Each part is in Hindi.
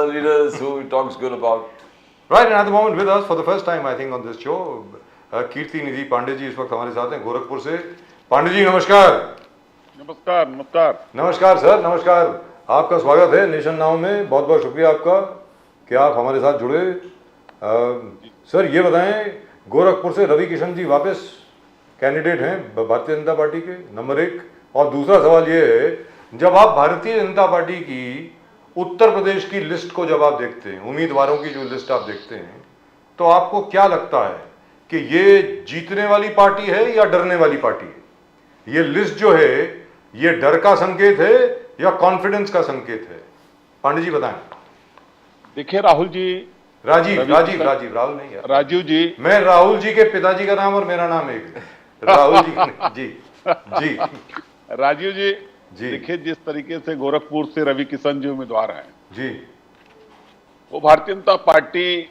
leaders who he talks good about. Right, and at the moment with us for the first time, I think, on this show, कीर्ति निधि पांडे जी इस वक्त हमारे साथ हैं गोरखपुर से। पांडे जी नमस्कार। नमस्कार नमस्कार नमस्कार सर, नमस्कार। आपका स्वागत है नेशन नाउ में। बहुत बहुत शुक्रिया आपका कि आप हमारे साथ जुड़े। सर ये बताएं, गोरखपुर से रवि किशन जी वापस कैंडिडेट हैं भारतीय जनता पार्टी के, नंबर एक। और दूसरा सवाल ये है, जब आप भारतीय जनता पार्टी की उत्तर प्रदेश की लिस्ट को जब आप देखते हैं, उम्मीदवारों की जो लिस्ट आप देखते हैं, तो आपको क्या लगता है कि ये जीतने वाली पार्टी है या डरने वाली पार्टी है? ये लिस्ट जो है ये डर का संकेत है या कॉन्फिडेंस का संकेत है? पांडे जी बताएं। देखिए राहुल जी, राजीव राहुल नहीं है, राजीव जी। मैं राहुल जी के पिताजी का नाम और मेरा नाम एक है, राहुल जी। जी राजीव जी, जी। देखिए जिस तरीके से गोरखपुर से रवि किशन जी उम्मीदवार हैं जी, वो भारतीय जनता पार्टी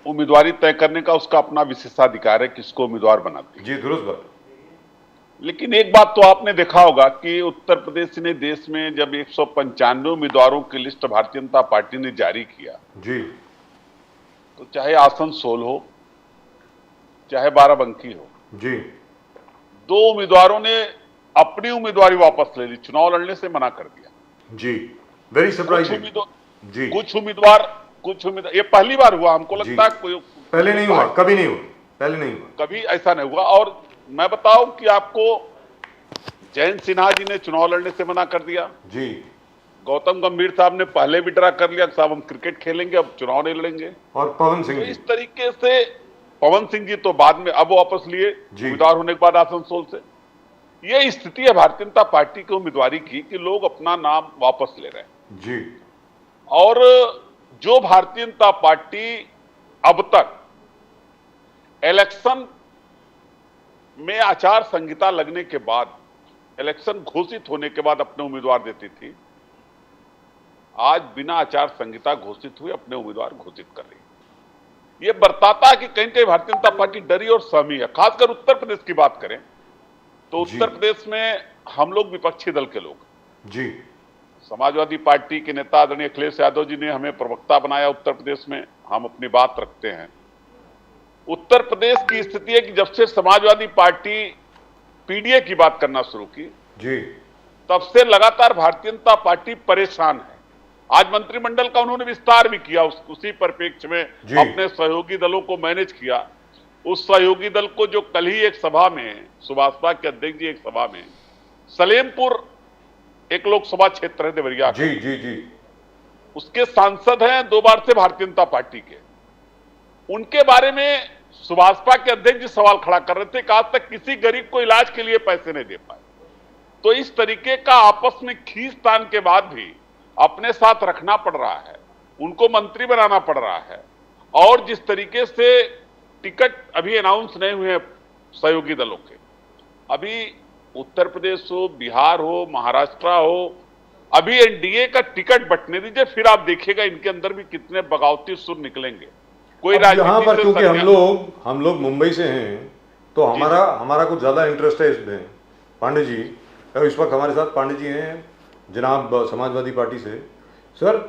उम्मीदवारी तय करने का उसका अपना विशेषाधिकार है, किसको उम्मीदवार बनाती है। जी दुरुस्त बात। लेकिन एक बात तो आपने देखा होगा कि उत्तर प्रदेश ने देश में जब 195 उम्मीदवारों की लिस्ट भारतीय जनता पार्टी ने जारी किया जी, तो चाहे आसनसोल हो चाहे बाराबंकी हो, जी दो उम्मीदवारों ने अपनी उम्मीदवारी वापस ले ली, चुनाव लड़ने से मना कर दिया। जी, वेरी सरप्राइजिंग। जी, कुछ उम्मीदवार ये पहली बार हुआ, हमको लगता है कोई पहले नहीं हुआ, कभी नहीं हुआ, पहले नहीं हुआ, कभी ऐसा नहीं हुआ। और मैं बताऊं कि आपको, जयंत सिन्हा जी ने चुनाव लड़ने से मना कर दिया जी। गौतम गंभीर साहब ने पहले भी ड्रा कर लिया, साहब हम क्रिकेट खेलेंगे, अब चुनाव नहीं लड़ेंगे। और पवन सिंह तो जी, इस तरीके से पवन सिंह जी तो बाद में अब वापस लिए उम्मीदवार होने के बाद आसनसोल से। ये स्थिति है भारतीय जनता पार्टी की उम्मीदवारी की कि लोग अपना नाम वापस ले रहे हैं जी। और जो भारतीय जनता पार्टी अब तक इलेक्शन में आचार संहिता लगने के बाद, इलेक्शन घोषित होने के बाद अपने उम्मीदवार देती थी, आज बिना आचार संहिता घोषित हुए अपने उम्मीदवार घोषित कर रही है। यह बरताता है कि कहीं कहीं भारतीय जनता पार्टी डरी और सहमी है। खासकर उत्तर प्रदेश की बात करें तो उत्तर प्रदेश में हम लोग विपक्षी दल के लोग जी, समाजवादी पार्टी के नेता आदरणीय अखिलेश यादव जी ने हमें प्रवक्ता बनाया उत्तर प्रदेश में, हम अपनी बात रखते हैं। उत्तर प्रदेश की स्थिति है कि जब से समाजवादी पार्टी पीडीए की बात करना शुरू की जी, तब से लगातार भारतीय जनता पार्टी परेशान है। आज मंत्रिमंडल का उन्होंने विस्तार भी किया, उसी परिप्रेक्ष्य में अपने सहयोगी दलों को मैनेज किया। उस सहयोगी दल को जो कल ही एक सभा में, सुभाषपा के अध्यक्ष जी एक सभा में, सलेमपुर एक लोकसभा क्षेत्र है देवरिया जी जी जी, उसके सांसद हैं 2 बार से भारतीय जनता पार्टी के, उनके बारे में सुभाषपा के अध्यक्ष जी सवाल खड़ा कर रहे थे कि आज तक किसी गरीब को इलाज के लिए पैसे नहीं दे पाए। तो इस तरीके का आपस में खींचतान के बाद भी अपने साथ रखना पड़ रहा है, उनको मंत्री बनाना पड़ रहा है। और जिस तरीके से टिकट अभी अनाउंस नहीं हुए सहयोगी दलों के, अभी उत्तर प्रदेश हो, बिहार हो, महाराष्ट्र हो, अभी एनडीए का टिकट बंटने दीजिए, फिर आप देखिएगा इनके अंदर भी कितने बगावती सुर निकलेंगे। कोई यहाँ पर क्योंकि हम लोग मुंबई से हैं तो हमारा कुछ ज्यादा इंटरेस्ट है इसमें। पांडे जी इस वक्त हमारे साथ, पांडे जी हैं जनाब समाजवादी पार्टी से। सर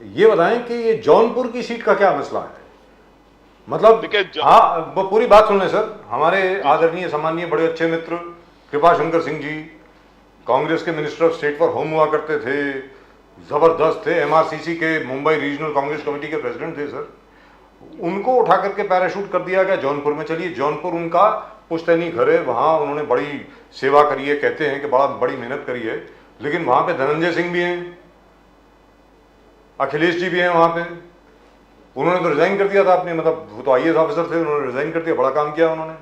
ये बताएं कि ये जौनपुर की सीट का क्या मसला है? मतलब हाँ, पूरी बात सुन लें सर। हमारे आदरणीय सम्मानीय बड़े अच्छे मित्र कृपा शंकर सिंह जी कांग्रेस के minister of state for home हुआ करते थे, जबरदस्त थे, एमआरसीसी के मुंबई रीजनल कांग्रेस कमेटी के प्रेसिडेंट थे सर। उनको उठा करके पैराशूट कर दिया गया जौनपुर में। चलिए जौनपुर उनका पुश्तैनी घर है, वहाँ उन्होंने बड़ी सेवा करी है, कहते हैं कि बड़ी मेहनत करी है, लेकिन वहाँ पे धनंजय सिंह भी हैं, अखिलेश जी भी हैं वहाँ पे। उन्होंने तो रिजाइन कर दिया था अपने, मतलब वो तो आईएएस ऑफिसर थे, उन्होंने रिजाइन कर दिया, बड़ा काम किया उन्होंने।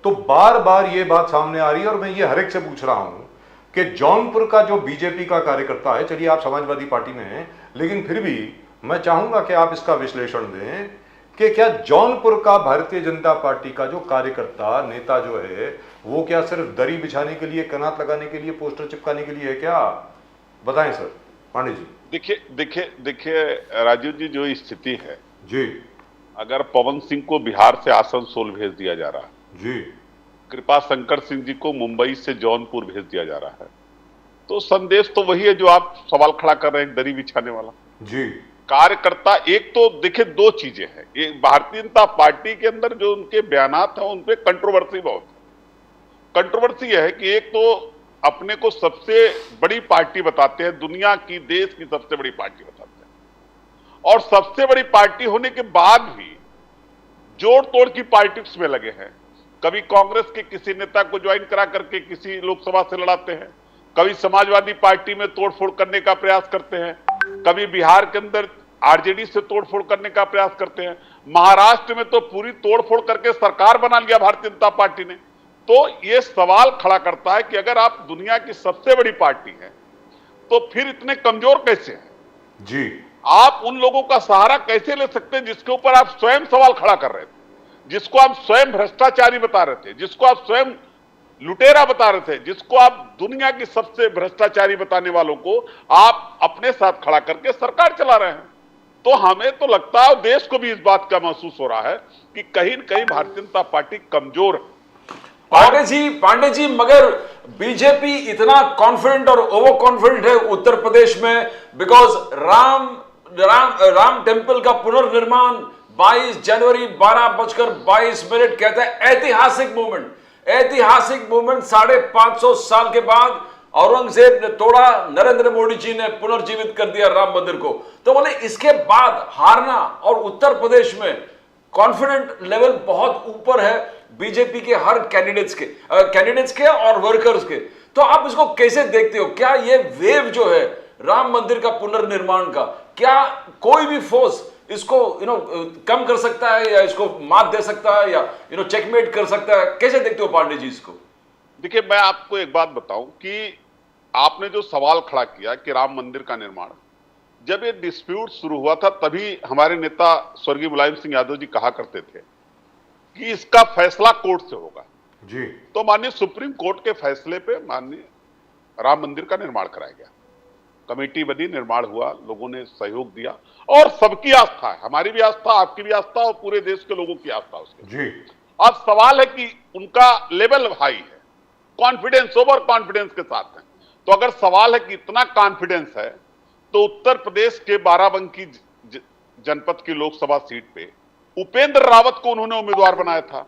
तो बार बार ये बात सामने आ रही है और मैं ये हर एक से पूछ रहा हूँ कि जौनपुर का जो बीजेपी का कार्यकर्ता है, चलिए आप समाजवादी पार्टी में हैं, लेकिन फिर भी मैं चाहूंगा कि आप इसका विश्लेषण दें कि क्या जौनपुर का भारतीय जनता पार्टी का जो कार्यकर्ता नेता जो है वो क्या सिर्फ दरी बिछाने के लिए, कनात लगाने के लिए, पोस्टर चिपकाने के लिए है क्या? बताएं सर पांडे जी। देखिए राजीव जी, जो स्थिति है जी, अगर पवन सिंह को बिहार से आसनसोल भेज दिया जा रहा है जी, कृपा शंकर सिंह जी को मुंबई से जौनपुर भेज दिया जा रहा है, तो संदेश तो वही है जो आप सवाल खड़ा कर रहे हैं, दरी बिछाने वाला। जी, कार्यकर्ता, एक तो देखिए दो चीजें हैं, एक भारतीय जनता पार्टी के अंदर जो उनके बयानात हैं उन पे कंट्रोवर्सी बहुत है। कंट्रोवर्सी यह है कि एक तो अपने को सबसे बड़ी पार्टी बताते हैं, दुनिया की, देश की सबसे बड़ी पार्टी बताते हैं, और सबसे बड़ी पार्टी होने के बाद भी जोड़ तोड़ की पॉलिटिक्स में लगे हैं। कभी कांग्रेस के किसी नेता को ज्वाइन करा करके किसी लोकसभा से लड़ाते हैं, कभी समाजवादी पार्टी में तोड़फोड़ करने का प्रयास करते हैं, कभी बिहार के अंदर आरजेडी से तोड़फोड़ करने का प्रयास करते हैं, महाराष्ट्र में तो पूरी तोड़फोड़ करके सरकार बना लिया भारतीय जनता पार्टी ने। तो यह सवाल खड़ा करता है कि अगर आप दुनिया की सबसे बड़ी पार्टी हैं तो फिर इतने कमजोर कैसे हैं जी? आप उन लोगों का सहारा कैसे ले सकते हैं जिसके ऊपर आप स्वयं सवाल खड़ा कर रहे थे, जिसको आप स्वयं भ्रष्टाचारी बता रहे थे, जिसको आप स्वयं लुटेरा बता रहे थे, जिसको आप दुनिया की सबसे भ्रष्टाचारी बताने वालों को आप अपने साथ खड़ा करके सरकार चला रहे हैं। तो हमें तो लगता है, देश को भी इस बात का महसूस हो रहा है कि कहीं न कहीं भारतीय जनता पार्टी कमजोर है। पांडे जी, मगर बीजेपी इतना कॉन्फिडेंट और ओवर कॉन्फिडेंट है उत्तर प्रदेश में, बिकॉज राम टेम्पल का पुनर्निर्माण 22 जनवरी 12:22 कहता है ऐतिहासिक मूवमेंट। 550 साल के बाद औरंगजेब ने तोड़ा, नरेंद्र मोदी जी ने पुनर्जीवित कर दिया राम मंदिर को। तो बोले इसके बाद हारना, और उत्तर प्रदेश में कॉन्फिडेंट लेवल बहुत ऊपर है बीजेपी के हर कैंडिडेट्स के और वर्कर्स के। तो आप इसको कैसे देखते हो? क्या ये वेव जो है राम मंदिर का पुनर्निर्माण का, क्या कोई भी फोर्स इसको कम कर सकता है, या इसको मात दे सकता है, या चेकमेट कर सकता है? कैसे देखते हो पांडे जी इसको? देखिए, मैं आपको एक बात बताऊं कि आपने जो सवाल खड़ा किया कि राम मंदिर का निर्माण, जब ये डिस्प्यूट शुरू हुआ था तभी हमारे नेता स्वर्गीय मुलायम सिंह यादव जी कहा करते थे कि इसका फैसला कोर्ट से होगा जी। तो माननीय सुप्रीम कोर्ट के फैसले पे माननीय राम मंदिर का निर्माण कराया गया, कमेटी बनी, निर्माण हुआ, लोगों ने सहयोग दिया, और सबकी आस्था है, हमारी भी आस्था, आपकी भी आस्था, और पूरे देश के लोगों की आस्था उसके जी। अब सवाल है कि उनका लेवल हाई है, कॉन्फिडेंस, ओवर कॉन्फिडेंस के साथ है। तो अगर सवाल है कि इतना कॉन्फिडेंस है, तो उत्तर प्रदेश के बाराबंकी जनपद की लोकसभा सीट पे उपेंद्र रावत को उन्होंने उम्मीदवार बनाया था,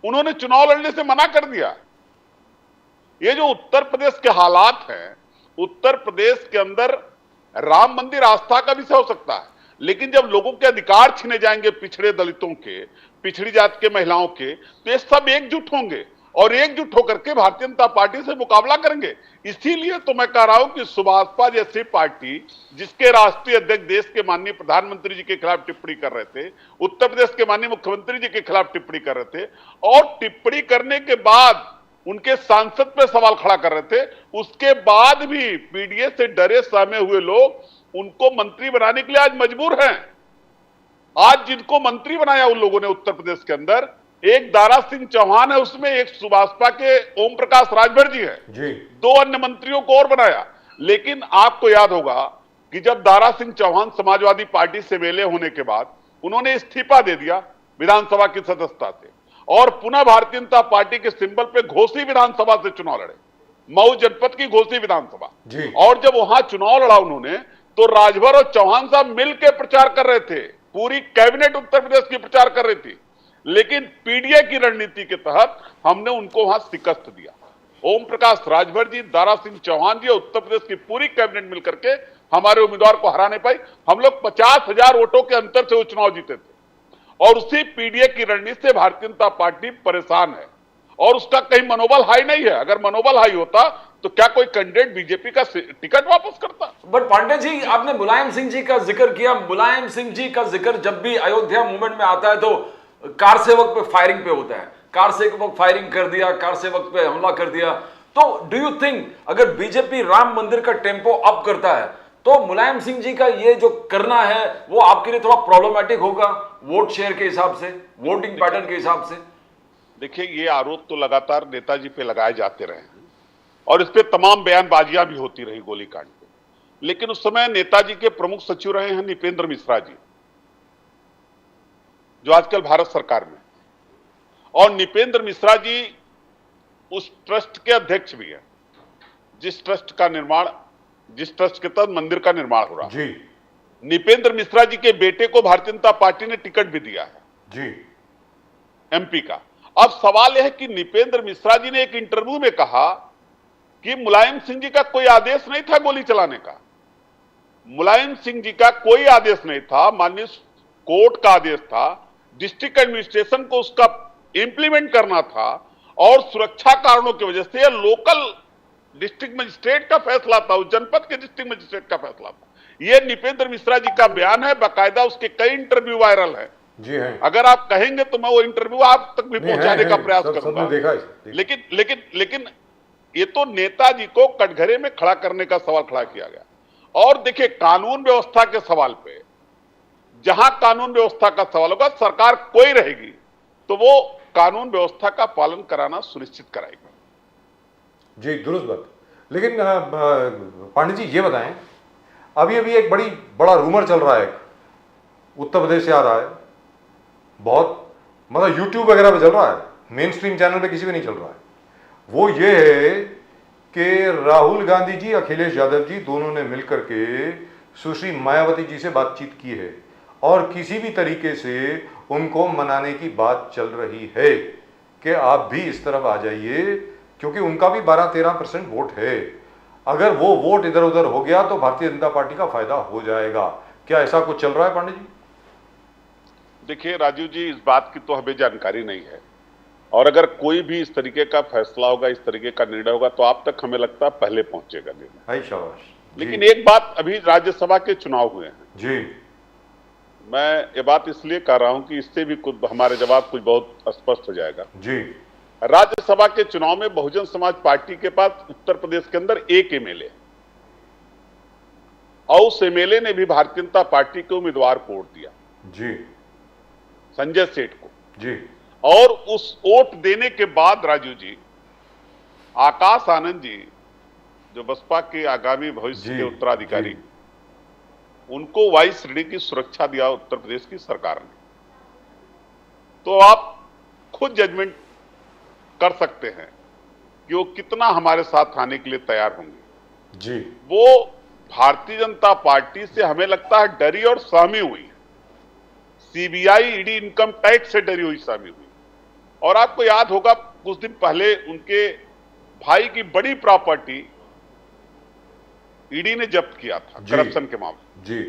उन्होंने चुनाव लड़ने से मना कर दिया। ये जो उत्तर प्रदेश के हालात हैं, उत्तर प्रदेश के अंदर राम मंदिर आस्था का विषय हो सकता है, लेकिन जब लोगों के अधिकार छीने जाएंगे, पिछड़े दलितों के, पिछड़ी जाति के महिलाओं के, तो ये सब एकजुट होंगे और एकजुट होकर के भारतीय जनता पार्टी से मुकाबला करेंगे। इसीलिए तो मैं कह रहा हूं कि सुभाषपा जैसी पार्टी, जिसके राष्ट्रीय अध्यक्ष देश के माननीय प्रधानमंत्री जी के खिलाफ टिप्पणी कर रहे थे, उत्तर प्रदेश के माननीय मुख्यमंत्री जी के खिलाफ टिप्पणी कर रहे थे, और टिप्पणी करने के बाद उनके सांसद पे सवाल खड़ा कर रहे थे, उसके बाद भी पीडीए से डरे सहमे हुए लोग उनको मंत्री बनाने के लिए आज मजबूर हैं। आज जिनको मंत्री बनाया उन लोगों ने उत्तर प्रदेश के अंदर, एक दारा सिंह चौहान है उसमें, एक सुभाषपा के ओम प्रकाश राजभर जी है जी। 2 अन्य मंत्रियों को और बनाया। लेकिन आपको याद होगा कि जब दारा सिंह चौहान समाजवादी पार्टी से मेले होने के बाद उन्होंने इस्तीफा दे दिया विधानसभा की सदस्यता से, और पुनः भारतीय जनता पार्टी के सिंबल पे घोसी विधानसभा से चुनाव लड़े, मऊ जनपद की घोसी विधानसभा जी। और जब वहां चुनाव लड़ा उन्होंने, तो राजभर और चौहान साहब मिलकर प्रचार कर रहे थे, पूरी कैबिनेट उत्तर प्रदेश की प्रचार कर रही थी, लेकिन पीडीए की रणनीति के तहत हमने उनको वहां शिकस्त दिया। ओम प्रकाश राजभर जी, दारा सिंह चौहान जी, उत्तर प्रदेश की पूरी कैबिनेट मिलकर के हमारे उम्मीदवार को हरा नहीं पाई। हम लोग 50,000 वोटों के अंतर से वो चुनाव जीते थे, और उसी पीडीए की रणनीति से भारतीय जनता पार्टी परेशान है, और उसका कहीं मनोबल हाई नहीं है। अगर मनोबल हाई होता तो क्या कोई कैंडिडेट बीजेपी का टिकट वापस करता? बट पांडे जी, आपने मुलायम सिंह जी का जिक्र किया। मुलायम सिंह जी का जिक्र जब भी अयोध्या मूवमेंट में आता है तो कार सेवक पे फायरिंग पे होता है, कार सेवक फायरिंग कर दिया, कार सेवक पे हमला कर दिया। तो डू यू थिंक अगर बीजेपी राम मंदिर का टेम्पो अप करता है तो मुलायम सिंह जी का ये जो करना है वो आपके लिए थोड़ा प्रॉब्लमेटिक होगा, वोट शेयर के हिसाब से, वोटिंग पैटर्न के हिसाब से? देखिए, ये आरोप तो लगातार नेताजी पे लगाए जाते रहे हैं, और इस पे तमाम बयानबाजियां भी होती रही गोलीकांड पे, लेकिन उस समय नेताजी के प्रमुख सचिव रहे हैं नृपेंद्र मिश्रा जी, जो आजकल भारत सरकार में, और नृपेंद्र मिश्रा जी उस ट्रस्ट के अध्यक्ष भी हैं जिस ट्रस्ट के तहत मंदिर का निर्माण हो रहा है। जी। निपेंद्र मिश्रा जी के बेटे को भारतीय जनता पार्टी ने टिकट भी दिया है जी एमपी का। अब सवाल यह है कि निपेंद्र मिश्रा जी ने एक इंटरव्यू में कहा कि मुलायम सिंह जी का कोई आदेश नहीं था गोली चलाने का। मुलायम सिंह जी का कोई आदेश नहीं था, माननीय कोर्ट का आदेश था, डिस्ट्रिक्ट एडमिनिस्ट्रेशन को उसका इंप्लीमेंट करना था और सुरक्षा कारणों की वजह से लोकल डिस्ट्रिक्ट मजिस्ट्रेट का फैसला था, उस जनपद के डिस्ट्रिक्ट मजिस्ट्रेट का फैसला था। यह निपेंद्र मिश्रा जी का बयान है, बाकायदा उसके कई इंटरव्यू वायरल है। जी हैं। अगर आप कहेंगे तो मैं वो इंटरव्यू आप तक भी पहुंचाने का प्रयास सबने करूंगा। देखा है। लेकिन ये तो नेताजी को कटघरे में खड़ा करने का सवाल खड़ा किया गया। और देखिए, कानून व्यवस्था के सवाल पे, जहां कानून व्यवस्था का सवाल होगा, सरकार कोई रहेगी तो वो कानून व्यवस्था का पालन कराना सुनिश्चित कराएगी। जी दुरुस्त बात। लेकिन पांडे जी ये बताएं, अभी अभी एक बड़ा रूमर चल रहा है, उत्तर प्रदेश से आ रहा है, बहुत मतलब यूट्यूब वगैरह पे चल रहा है, मेन स्ट्रीम चैनल पे किसी पे नहीं चल रहा है। वो ये है कि राहुल गांधी जी, अखिलेश यादव जी दोनों ने मिलकर के सुश्री मायावती जी से बातचीत की है और किसी भी तरीके से उनको मनाने की बात चल रही है कि आप भी इस तरफ आ जाइए, क्योंकि उनका भी 12-13% वोट है। अगर वो वोट इधर उधर हो गया तो भारतीय जनता पार्टी का फायदा हो जाएगा। क्या ऐसा कुछ चल रहा है पांडे जी? देखिए राजीव जी, इस बात की तो हमें जानकारी नहीं है, और अगर कोई भी इस तरीके का फैसला होगा, इस तरीके का निर्णय होगा तो आप तक हमें लगता है पहले पहुंचेगा निर्णय। हाय शाबाश। लेकिन एक बात, अभी राज्यसभा के चुनाव हुए हैं जी, मैं ये बात इसलिए कह रहा हूं कि इससे भी कुछ हमारे जवाब कुछ बहुत स्पष्ट हो जाएगा। जी, राज्यसभा के चुनाव में बहुजन समाज पार्टी के पास उत्तर प्रदेश के अंदर एक एमएलए, और उस एमएलए ने भी भारतीय जनता पार्टी के उम्मीदवार को वोट दिया, जी, संजय सेठ को। जी, और उस वोट देने के बाद राजू जी, आकाश आनंद जी जो बसपा के आगामी भविष्य के उत्तराधिकारी, उनको वायु श्रेणी की सुरक्षा दिया उत्तर प्रदेश की सरकार ने। तो आप खुद जजमेंट कर सकते हैं कि वो कितना हमारे साथ आने के लिए तैयार होंगे। जी, वो भारतीय जनता पार्टी से हमें लगता है डरी और सहमी हुई, सीबीआई ईडी इनकम टैक्स से डरी हुई, सहमी हुई। और आपको याद होगा कुछ दिन पहले उनके भाई की बड़ी प्रॉपर्टी ईडी ने जब्त किया था करप्शन के मामले। जी,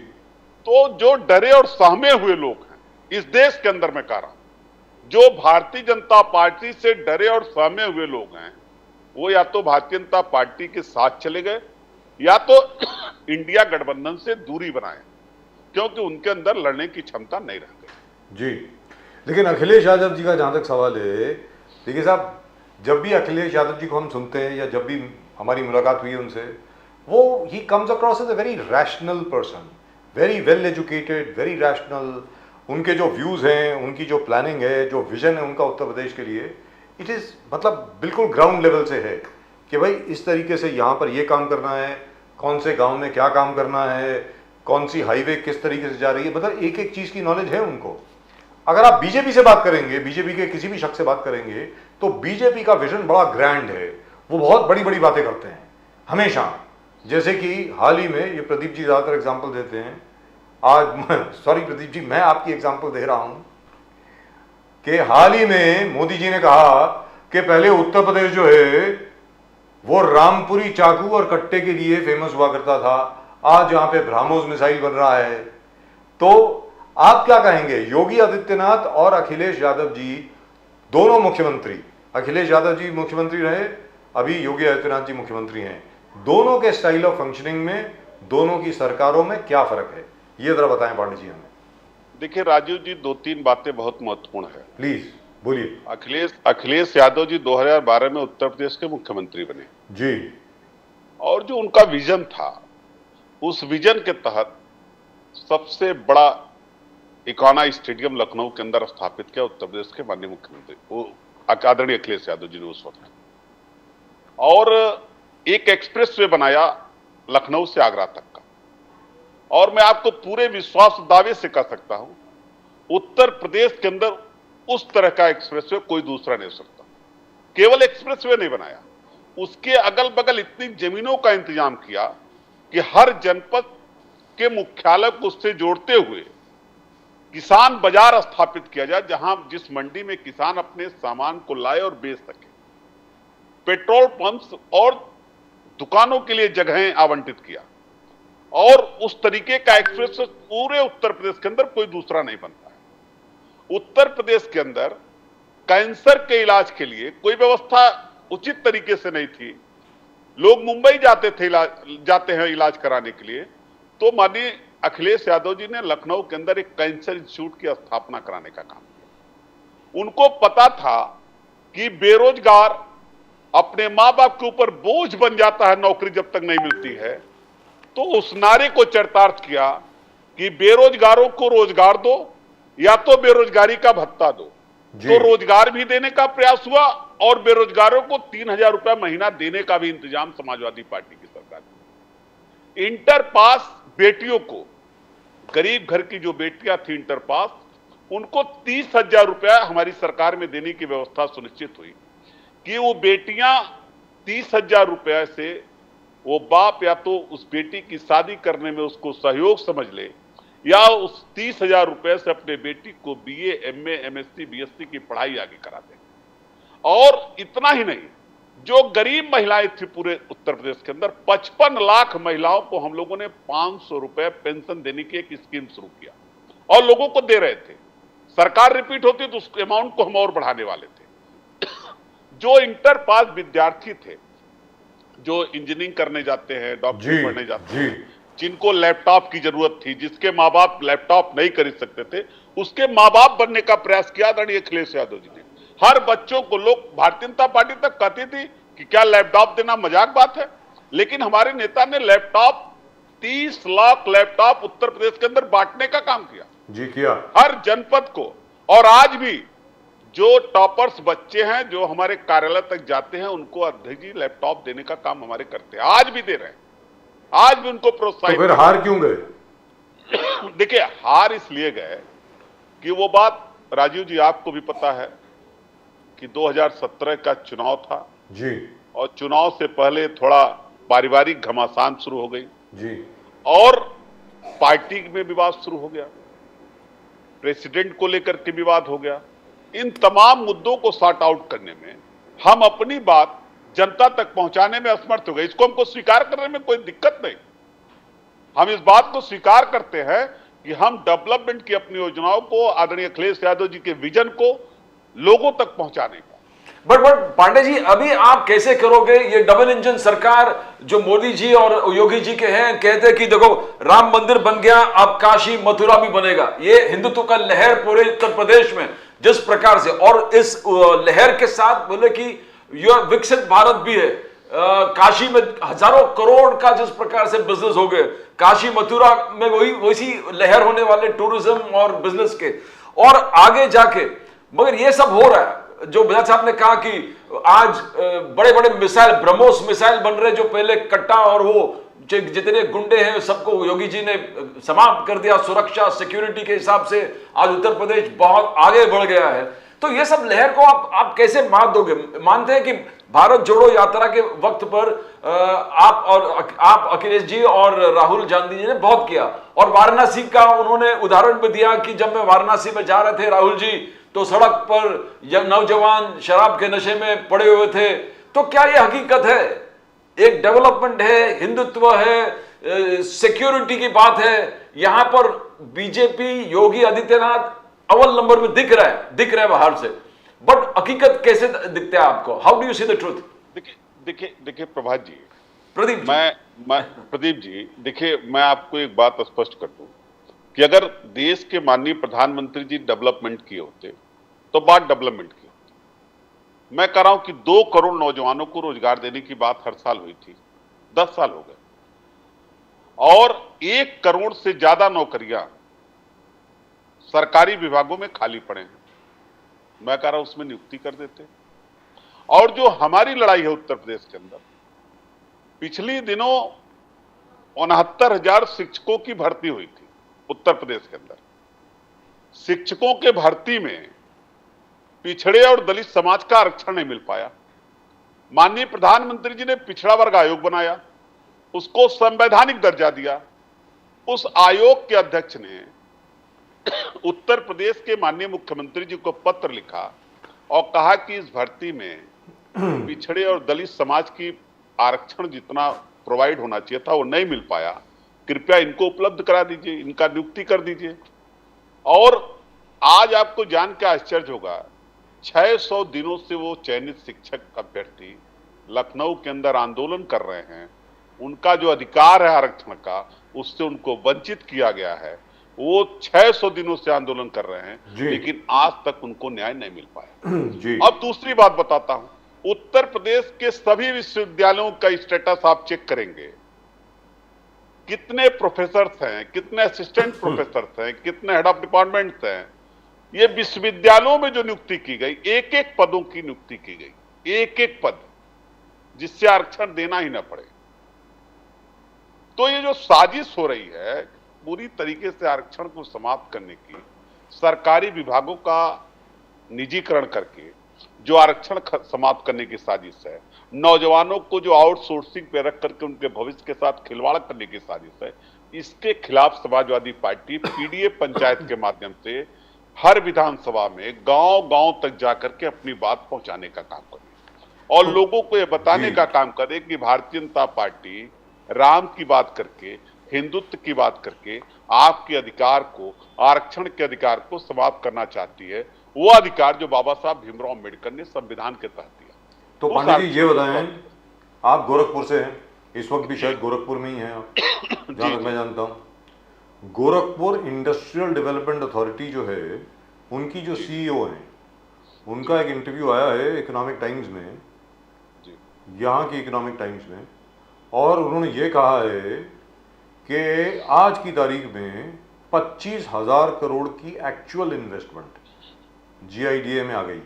तो जो डरे और सहमे हुए लोग हैं इस देश के अंदर, मैं कह रहा हूं, जो भारतीय जनता पार्टी से डरे और सहमे हुए लोग हैं, वो या तो भारतीय जनता पार्टी के साथ चले गए या तो इंडिया गठबंधन से दूरी बनाए, क्योंकि उनके अंदर लड़ने की क्षमता नहीं रह गई। जी। लेकिन अखिलेश यादव जी का जहां तक सवाल है, देखिए साहब, जब भी अखिलेश यादव जी को हम सुनते हैं या जब भी हमारी मुलाकात हुई है उनसे, वो ही comes across as a very rational person, very well educated, very rational. उनके जो व्यूज़ हैं, उनकी जो प्लानिंग है, जो विजन है उनका उत्तर प्रदेश के लिए, इट इज़ मतलब बिल्कुल ग्राउंड लेवल से है कि भाई इस तरीके से यहाँ पर ये काम करना है, कौन से गांव में क्या काम करना है, कौन सी हाईवे किस तरीके से जा रही है, मतलब एक एक चीज़ की नॉलेज है उनको। अगर आप बीजेपी से बात करेंगे, बीजेपी के किसी भी शख्स से बात करेंगे, तो बीजेपी का विजन बड़ा ग्रैंड है, वो बहुत बड़ी बड़ी बातें करते हैं हमेशा। जैसे कि हाल ही में, ये प्रदीप जी ज़्यादातर एग्जाम्पल देते हैं, आज सॉरी प्रदीप जी, मैं आपकी एग्जाम्पल दे रहा हूं कि हाल ही में मोदी जी ने कहा कि पहले उत्तर प्रदेश जो है वो रामपुरी चाकू और कट्टे के लिए फेमस हुआ करता था, आज यहां पे ब्रह्मोस मिसाइल बन रहा है। तो आप क्या कहेंगे, योगी आदित्यनाथ और अखिलेश यादव जी दोनों मुख्यमंत्री, अखिलेश यादव जी मुख्यमंत्री रहे, अभी योगी आदित्यनाथ जी मुख्यमंत्री हैं, दोनों के स्टाइल ऑफ फंक्शनिंग में, दोनों की सरकारों में क्या फर्क है, ये जरा बताएं पांडे जी हमें। देखिए राजीव जी, दो तीन बातें बहुत महत्वपूर्ण है। प्लीज बोलिए। अखिलेश यादव जी 2012 में उत्तर प्रदेश के मुख्यमंत्री बने जी, और जो उनका विजन था, उस विजन के तहत सबसे बड़ा इकोना स्टेडियम लखनऊ के अंदर स्थापित किया उत्तर प्रदेश के माननीय मुख्यमंत्री, वो आदरणीय अखिलेश यादव जी ने उस वक्त, और एक एक्सप्रेसवे बनाया लखनऊ से आगरा तक का। और मैं आपको पूरे विश्वास दावे से कह सकता हूं, उत्तर प्रदेश के अंदर उस तरह का एक्सप्रेसवे कोई दूसरा नहीं हो सकता। केवल एक्सप्रेसवे नहीं बनाया, उसके अगल बगल इतनी जमीनों का इंतजाम किया कि हर जनपद के मुख्यालय को उससे जोड़ते हुए किसान बाजार स्थापित किया जाए, जहां जिस मंडी में किसान अपने सामान को लाए और बेच सके। पेट्रोल पंप्स और दुकानों के लिए जगहें आवंटित किया और उस तरीके का एक्सप्रेस पूरे उत्तर प्रदेश के अंदर कोई दूसरा नहीं बनता है। उत्तर प्रदेश के अंदर कैंसर के इलाज के लिए कोई व्यवस्था उचित तरीके से नहीं थी। लोग मुंबई जाते हैं इलाज कराने के लिए, तो माननीय अखिलेश यादव जी ने लखनऊ के अंदर एक कैंसर इंस्टीट्यूट की स्थापना कराने का काम किया। उनको पता था कि बेरोजगार अपने मां बाप के ऊपर बोझ बन जाता है नौकरी जब तक नहीं मिलती है, तो उस नारे को चरितार्थ किया कि बेरोजगारों को रोजगार दो या तो बेरोजगारी का भत्ता दो। तो रोजगार भी देने का प्रयास हुआ और बेरोजगारों को 3,000 रुपया महीना देने का भी इंतजाम समाजवादी पार्टी की सरकार ने। इंटर पास बेटियों को, गरीब घर की जो बेटियां थी इंटर पास, उनको 30,000 रुपया हमारी सरकार में देने की व्यवस्था सुनिश्चित हुई कि वो बेटियां 30,000 रुपया से वो बाप या तो उस बेटी की शादी करने में उसको सहयोग समझ ले या उस 30,000 रुपए से अपने बेटी को बीए, एमए, एमएससी, बीएससी की पढ़ाई आगे करा दे। और इतना ही नहीं, जो गरीब महिलाएं थी पूरे उत्तर प्रदेश के अंदर, 55 लाख महिलाओं को हम लोगों ने 500 रुपए पेंशन देने की एक स्कीम शुरू किया और लोगों को दे रहे थे। सरकार रिपीट होती तो उस अमाउंट को हम और बढ़ाने वाले थे। जो इंटर पास विद्यार्थी थे, जो इंजीनियरिंग करने जाते हैं, डॉक्टरी पढ़ने जाते हैं, जिनको लैपटॉप की जरूरत थी, जिसके माँ बाप लैपटॉप नहीं खरीद सकते थे, उसके माँ बाप बनने का प्रयास किया आदरणीय अखिलेश यादव जी ने। हर बच्चों को, लोग भारतीय जनता पार्टी तक कहती थी कि क्या लैपटॉप देना मजाक बात है, लेकिन हमारे नेता ने लैपटॉप, 30 लाख लैपटॉप उत्तर प्रदेश के अंदर बांटने का काम किया जी, किया हर जनपद को। और आज भी जो टॉपर्स बच्चे हैं जो हमारे कार्यालय तक जाते हैं, उनको अध्यक्ष जी लैपटॉप देने का काम हमारे करते हैं, आज भी दे रहे हैं, आज भी उनको प्रोत्साहित। तो फिर हार क्यों गए? देखिए, हार इसलिए गए कि वो बात राजीव जी आपको भी पता है कि 2017 का चुनाव था जी, और चुनाव से पहले थोड़ा पारिवारिक घमासान शुरू हो गई जी, और पार्टी में विवाद शुरू हो गया, प्रेसिडेंट को लेकर के विवाद हो गया। इन तमाम मुद्दों को सॉर्ट आउट करने में हम अपनी बात जनता तक पहुंचाने में असमर्थ हो गए। इसको हमको स्वीकार करने में कोई दिक्कत नहीं। हम इस बात को स्वीकार करते हैं कि हम डेवलपमेंट की अपनी योजनाओं को, आदरणीय अखिलेश यादव जी के विजन को लोगों तक पहुंचाने का। बट पांडे जी, अभी आप कैसे करोगे ये डबल इंजन सरकार जो मोदी जी और योगी जी के हैं? कहते हैं कि देखो राम मंदिर बन गया, अब काशी मथुरा भी बनेगा। ये हिंदुत्व का लहर पूरे उत्तर प्रदेश में जिस प्रकार से, और इस लहर के साथ बोले कि यह विकसित भारत भी है। काशी में हजारों करोड़ का जिस प्रकार से बिजनेस हो गए, काशी मथुरा में वैसी लहर होने वाले टूरिज्म और बिजनेस के, और आगे जाके। मगर ये सब हो रहा है जो बिलाल साहब ने कहा कि आज बड़े बड़े मिसाइल, ब्रह्मोस मिसाइल बन रहे, जो पहले कट्टा और वो जितने गुंडे हैं सबको योगी जी ने समाप्त कर दिया। सुरक्षा, सिक्योरिटी के हिसाब से आज उत्तर प्रदेश बहुत आगे बढ़ गया है। तो ये सब लहर को आप कैसे मात दोगे? मानते हैं कि भारत जोड़ो यात्रा के वक्त पर आप अखिलेश जी और राहुल गांधी जी ने बहुत किया, और वाराणसी का उन्होंने उदाहरण भी दिया कि जब मैं वाराणसी में जा रहे थे राहुल जी, तो सड़क पर नौजवान शराब के नशे में पड़े हुए थे। तो क्या ये हकीकत है? एक डेवलपमेंट है, हिंदुत्व है, सिक्योरिटी की बात है, यहां पर बीजेपी योगी आदित्यनाथ अव्वल नंबर में दिख रहा है बाहर से, बट हकीकत कैसे दिखता है आपको? How do you see the truth? देखिए प्रभात जी, प्रदीप जी, प्रदीप जी, देखिए मैं आपको एक बात स्पष्ट कर दूं कि अगर देश के माननीय प्रधानमंत्री जी डेवलपमेंट किए होते तो बात डेवलपमेंट की होती। मैं कह रहा हूं कि 2 करोड़ नौजवानों को रोजगार देने की बात हर साल हुई थी, 10 साल हो गए, और 1 करोड़ से ज्यादा नौकरियां सरकारी विभागों में खाली पड़े हैं। मैं कह रहा हूं उसमें नियुक्ति कर देते। और जो हमारी लड़ाई है उत्तर प्रदेश के अंदर, पिछले दिनों 69,000 शिक्षकों की भर्ती हुई थी उत्तर प्रदेश के अंदर। शिक्षकों के भर्ती में पिछड़े और दलित समाज का आरक्षण नहीं मिल पाया। माननीय प्रधानमंत्री जी ने पिछड़ा वर्ग आयोग बनाया, उसको संवैधानिक दर्जा दिया, उस आयोग के अध्यक्ष ने उत्तर प्रदेश के माननीय मुख्यमंत्री जी को पत्र लिखा और कहा कि इस भर्ती में पिछड़े और दलित समाज की आरक्षण जितना प्रोवाइड होना चाहिए था वो नहीं मिल पाया, कृपया इनको उपलब्ध करा दीजिए, इनका नियुक्ति कर दीजिए। और आज आपको जान के आश्चर्य होगा, 600 दिनों से वो चयनित शिक्षक अभ्यर्थी लखनऊ के अंदर आंदोलन कर रहे हैं। उनका जो अधिकार है आरक्षण का, उससे उनको वंचित किया गया है। वो 600 दिनों से आंदोलन कर रहे हैं, लेकिन आज तक उनको न्याय नहीं मिल पाया। अब दूसरी बात बताता हूं, उत्तर प्रदेश के सभी विश्वविद्यालयों का स्टेटस आप चेक करेंगे, कितने प्रोफेसर्स हैं, कितने असिस्टेंट प्रोफेसर्स हैं, कितने हेड ऑफ डिपार्टमेंट्स हैं। ये विश्वविद्यालयों में जो नियुक्ति की गई, एक एक पदों की नियुक्ति की गई, एक एक पद, जिससे आरक्षण देना ही ना पड़े। तो ये जो साजिश हो रही है पूरी तरीके से आरक्षण को समाप्त करने की, सरकारी विभागों का निजीकरण करके जो आरक्षण समाप्त करने की साजिश है, नौजवानों को जो आउटसोर्सिंग पे रख करके उनके भविष्य के साथ खिलवाड़ करने की साजिश है, इसके खिलाफ समाजवादी पार्टी पीडीए पंचायत के माध्यम से हर विधानसभा में गांव गांव तक जाकर के अपनी बात पहुंचाने का काम करे और लोगों को यह बताने का काम करे कि भारतीय जनता पार्टी राम की बात करके, हिंदुत्व की बात करके आपके अधिकार को, आरक्षण के अधिकार को समाप्त करना चाहती है। वो अधिकार जो बाबा साहब भीमराव अम्बेडकर ने संविधान के तहत दिया। तो पांडे जी ये बताएं, आप गोरखपुर से हैं, इस वक्त भी शायद गोरखपुर में ही हैं आप, जहां तक मैं जानता हूं। गोरखपुर इंडस्ट्रियल डेवलपमेंट अथॉरिटी जो है, उनकी जो सीईओ हैं, उनका एक इंटरव्यू आया है इकोनॉमिक टाइम्स में, यहाँ की इकोनॉमिक टाइम्स में, और उन्होंने ये कहा है कि आज की तारीख में 25,000 करोड़ की एक्चुअल इन्वेस्टमेंट GIDA में आ गई,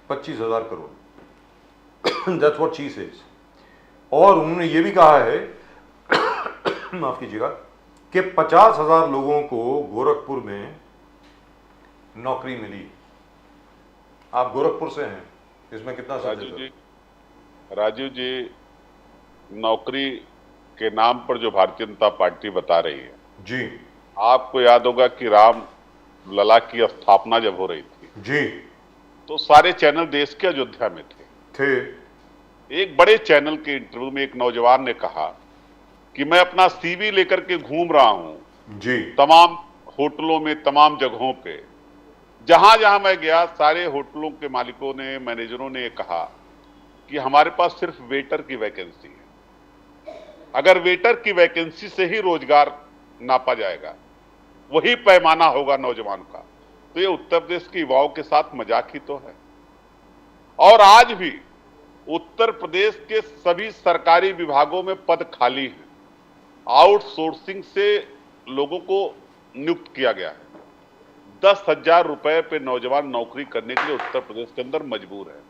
25,000 crore. That's what she says. और उन्होंने ये भी कहा है माफ कीजिएगा कि 50,000 लोगों को गोरखपुर में नौकरी मिली। आप गोरखपुर से हैं, इसमें कितना राजू जी, नौकरी के नाम पर जो भारतीय जनता पार्टी बता रही है जी, आपको याद होगा कि राम लला की स्थापना जब हो रही थी जी, तो सारे चैनल देश के अयोध्या में थे। एक बड़े चैनल के इंटरव्यू में एक नौजवान ने कहा कि मैं अपना CV लेकर के घूम रहा हूं जी, तमाम होटलों में, तमाम जगहों पे, जहां जहां मैं गया सारे होटलों के मालिकों ने, मैनेजरों ने कहा कि हमारे पास सिर्फ वेटर की वैकेंसी है। अगर वेटर की वैकेंसी से ही रोजगार नापा जाएगा, वही पैमाना होगा नौजवान का, तो ये उत्तर प्रदेश के युवाओं के साथ मजाक ही तो है। और आज भी उत्तर प्रदेश के सभी सरकारी विभागों में पद खाली हैं, आउटसोर्सिंग से लोगों को नियुक्त किया गया है। 10,000 रुपए पे नौजवान नौकरी करने के लिए उत्तर प्रदेश के अंदर मजबूर है।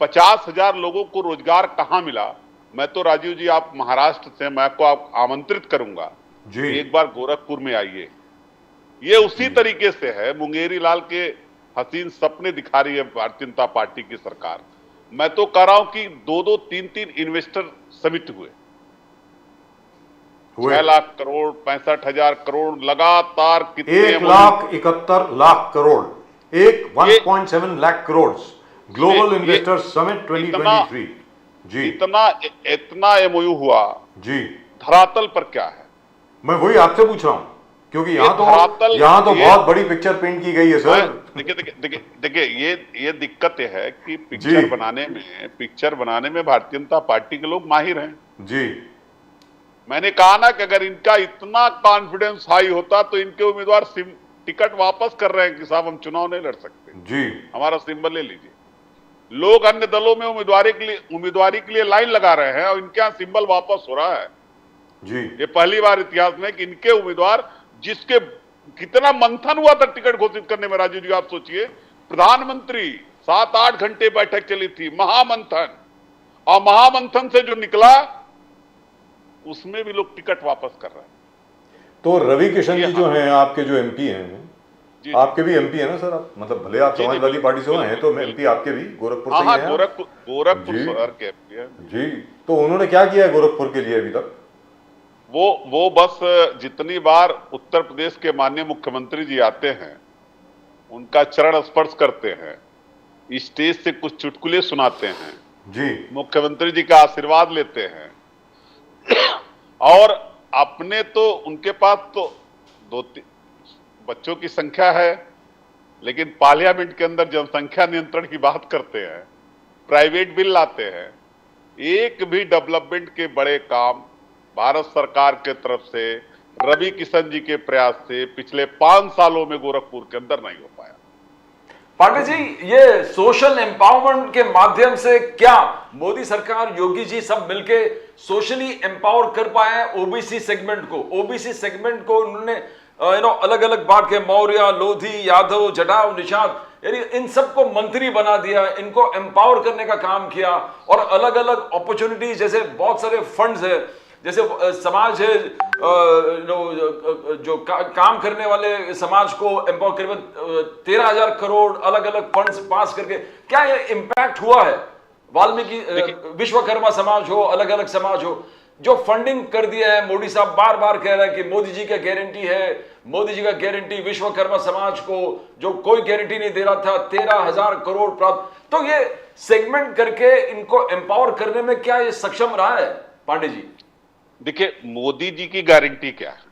50,000 लोगों को रोजगार कहां मिला? मैं तो राजीव जी, आप महाराष्ट्र से, मैं आपको आमंत्रित करूंगा जी, एक बार गोरखपुर में आइए। ये उसी तरीके से है, मुंगेरी लाल के हसीन सपने दिखा रही है भारतीय जनता पार्टी की सरकार। मैं तो कह रहा हूं कि 2-2, 3-3 इन्वेस्टर समिट हुए, 6 लाख करोड़, 65,000 करोड़ लगातार, कितने 1,71,00,000 crore, 1.7 lakh crore global investors summit 2023 जी। इतना MOU हुआ जी, धरातल पर क्या है? मैं वही आपसे पूछ रहा हूं, क्योंकि यहाँ तो बहुत बड़ी पिक्चर पेंट की गई है सर। देखिए ये दिक्कत है कि पिक्चर बनाने में भारतीय जनता पार्टी के लोग माहिर हैं जी। मैंने कहा ना कि अगर इनका इतना कॉन्फिडेंस हाई होता तो इनके उम्मीदवार टिकट वापस कर रहे हैं कि साहब हम चुनाव नहीं लड़ सकते जी, हमारा सिंबल ले लीजिए। लोग अन्य दलों में उम्मीदवारी के लिए लाइन लगा रहे हैं और इनके यहाँ सिंबल वापस हो रहा है जी। ये पहली बार इतिहास में कि इनके उम्मीदवार, जिसके कितना मंथन हुआ था टिकट घोषित करने में, राजू जी आप सोचिए, प्रधानमंत्री 7-8 घंटे बैठक चली थी, महामंथन, और महामंथन से जो निकला उसमें भी लोग टिकट वापस कर रहे हैं। तो रवि किशन जी जो हैं, आपके जो MP हैं, आपके भी MP है ना सर, आप मतलब भले आप समाजवादी पार्टी से हैं तो MP आपके भी गोरखपुर से ही हैं। गोरखपुर शहर के MP हैं जी। तो उन्होंने क्या किया है गोरखपुर के लिए अभी तक? वो बस जितनी बार उत्तर प्रदेश के माननीय मुख्यमंत्री जी आते हैं, उनका चरण स्पर्श करते हैं, स्टेज से कुछ चुटकुले सुनाते हैं, जी मुख्यमंत्री जी का आशीर्वाद लेते हैं, और अपने तो उनके पास तो बच्चों की संख्या है, लेकिन पार्लियामेंट के अंदर जनसंख्या नियंत्रण की बात करते हैं, प्राइवेट बिल लाते हैं। एक भी डेवलपमेंट के बड़े काम भारत सरकार के तरफ से रवि किशन जी के प्रयास से पिछले 5 सालों में गोरखपुर के अंदर नहीं हो पाया। पांडे जी, ये सोशल एम्पावरमेंट के माध्यम से क्या मोदी सरकार, योगी जी सब मिलके सोशली एम्पावर कर पाए हैं ओबीसी सेगमेंट को? ओबीसी सेगमेंट को उन्होंने अलग अलग बांट के मौर्य, लोधी, यादव, जटाव, निषाद, यानी इन सबको मंत्री बना दिया, इनको एम्पावर करने का काम किया, और अलग अलग अपॉर्चुनिटीज, जैसे बहुत सारे फंड्स है, जैसे समाज है, जो काम करने वाले समाज को एम्पावर करीबन 13,000 करोड़ अलग अलग फंड्स पास करके, क्या ये इम्पैक्ट हुआ है? वाल्मीकि, विश्वकर्मा समाज हो, अलग अलग समाज हो, जो फंडिंग कर दिया है। मोदी साहब बार बार कह रहे हैं कि मोदी जी का गारंटी है, मोदी जी का गारंटी विश्वकर्मा समाज को जो कोई गारंटी नहीं दे रहा था, 13,000 करोड़ प्राप्त। तो ये सेगमेंट करके इनको एम्पावर करने में क्या ये सक्षम रहा है पांडे जी? देखिए, मोदी जी की गारंटी क्या है?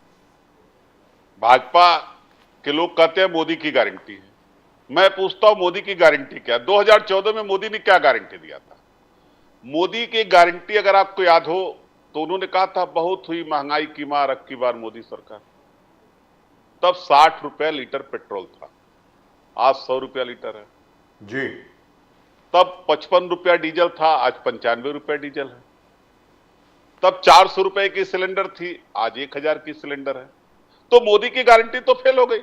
भाजपा के लोग कहते हैं मोदी की गारंटी है। मैं पूछता हूं मोदी की गारंटी क्या है? 2014 में मोदी ने क्या गारंटी दिया था? मोदी की गारंटी अगर आपको याद हो तो उन्होंने कहा था बहुत हुई महंगाई की मार अब की बार मोदी सरकार। तब 60 रुपए लीटर पेट्रोल था, आज 100 रुपया लीटर है जी। तब 55 रुपया डीजल था, आज 95 रुपया डीजल है। तब 400 रुपए की सिलेंडर थी, आज 1,000 की सिलेंडर है। तो मोदी की गारंटी तो फेल हो गई।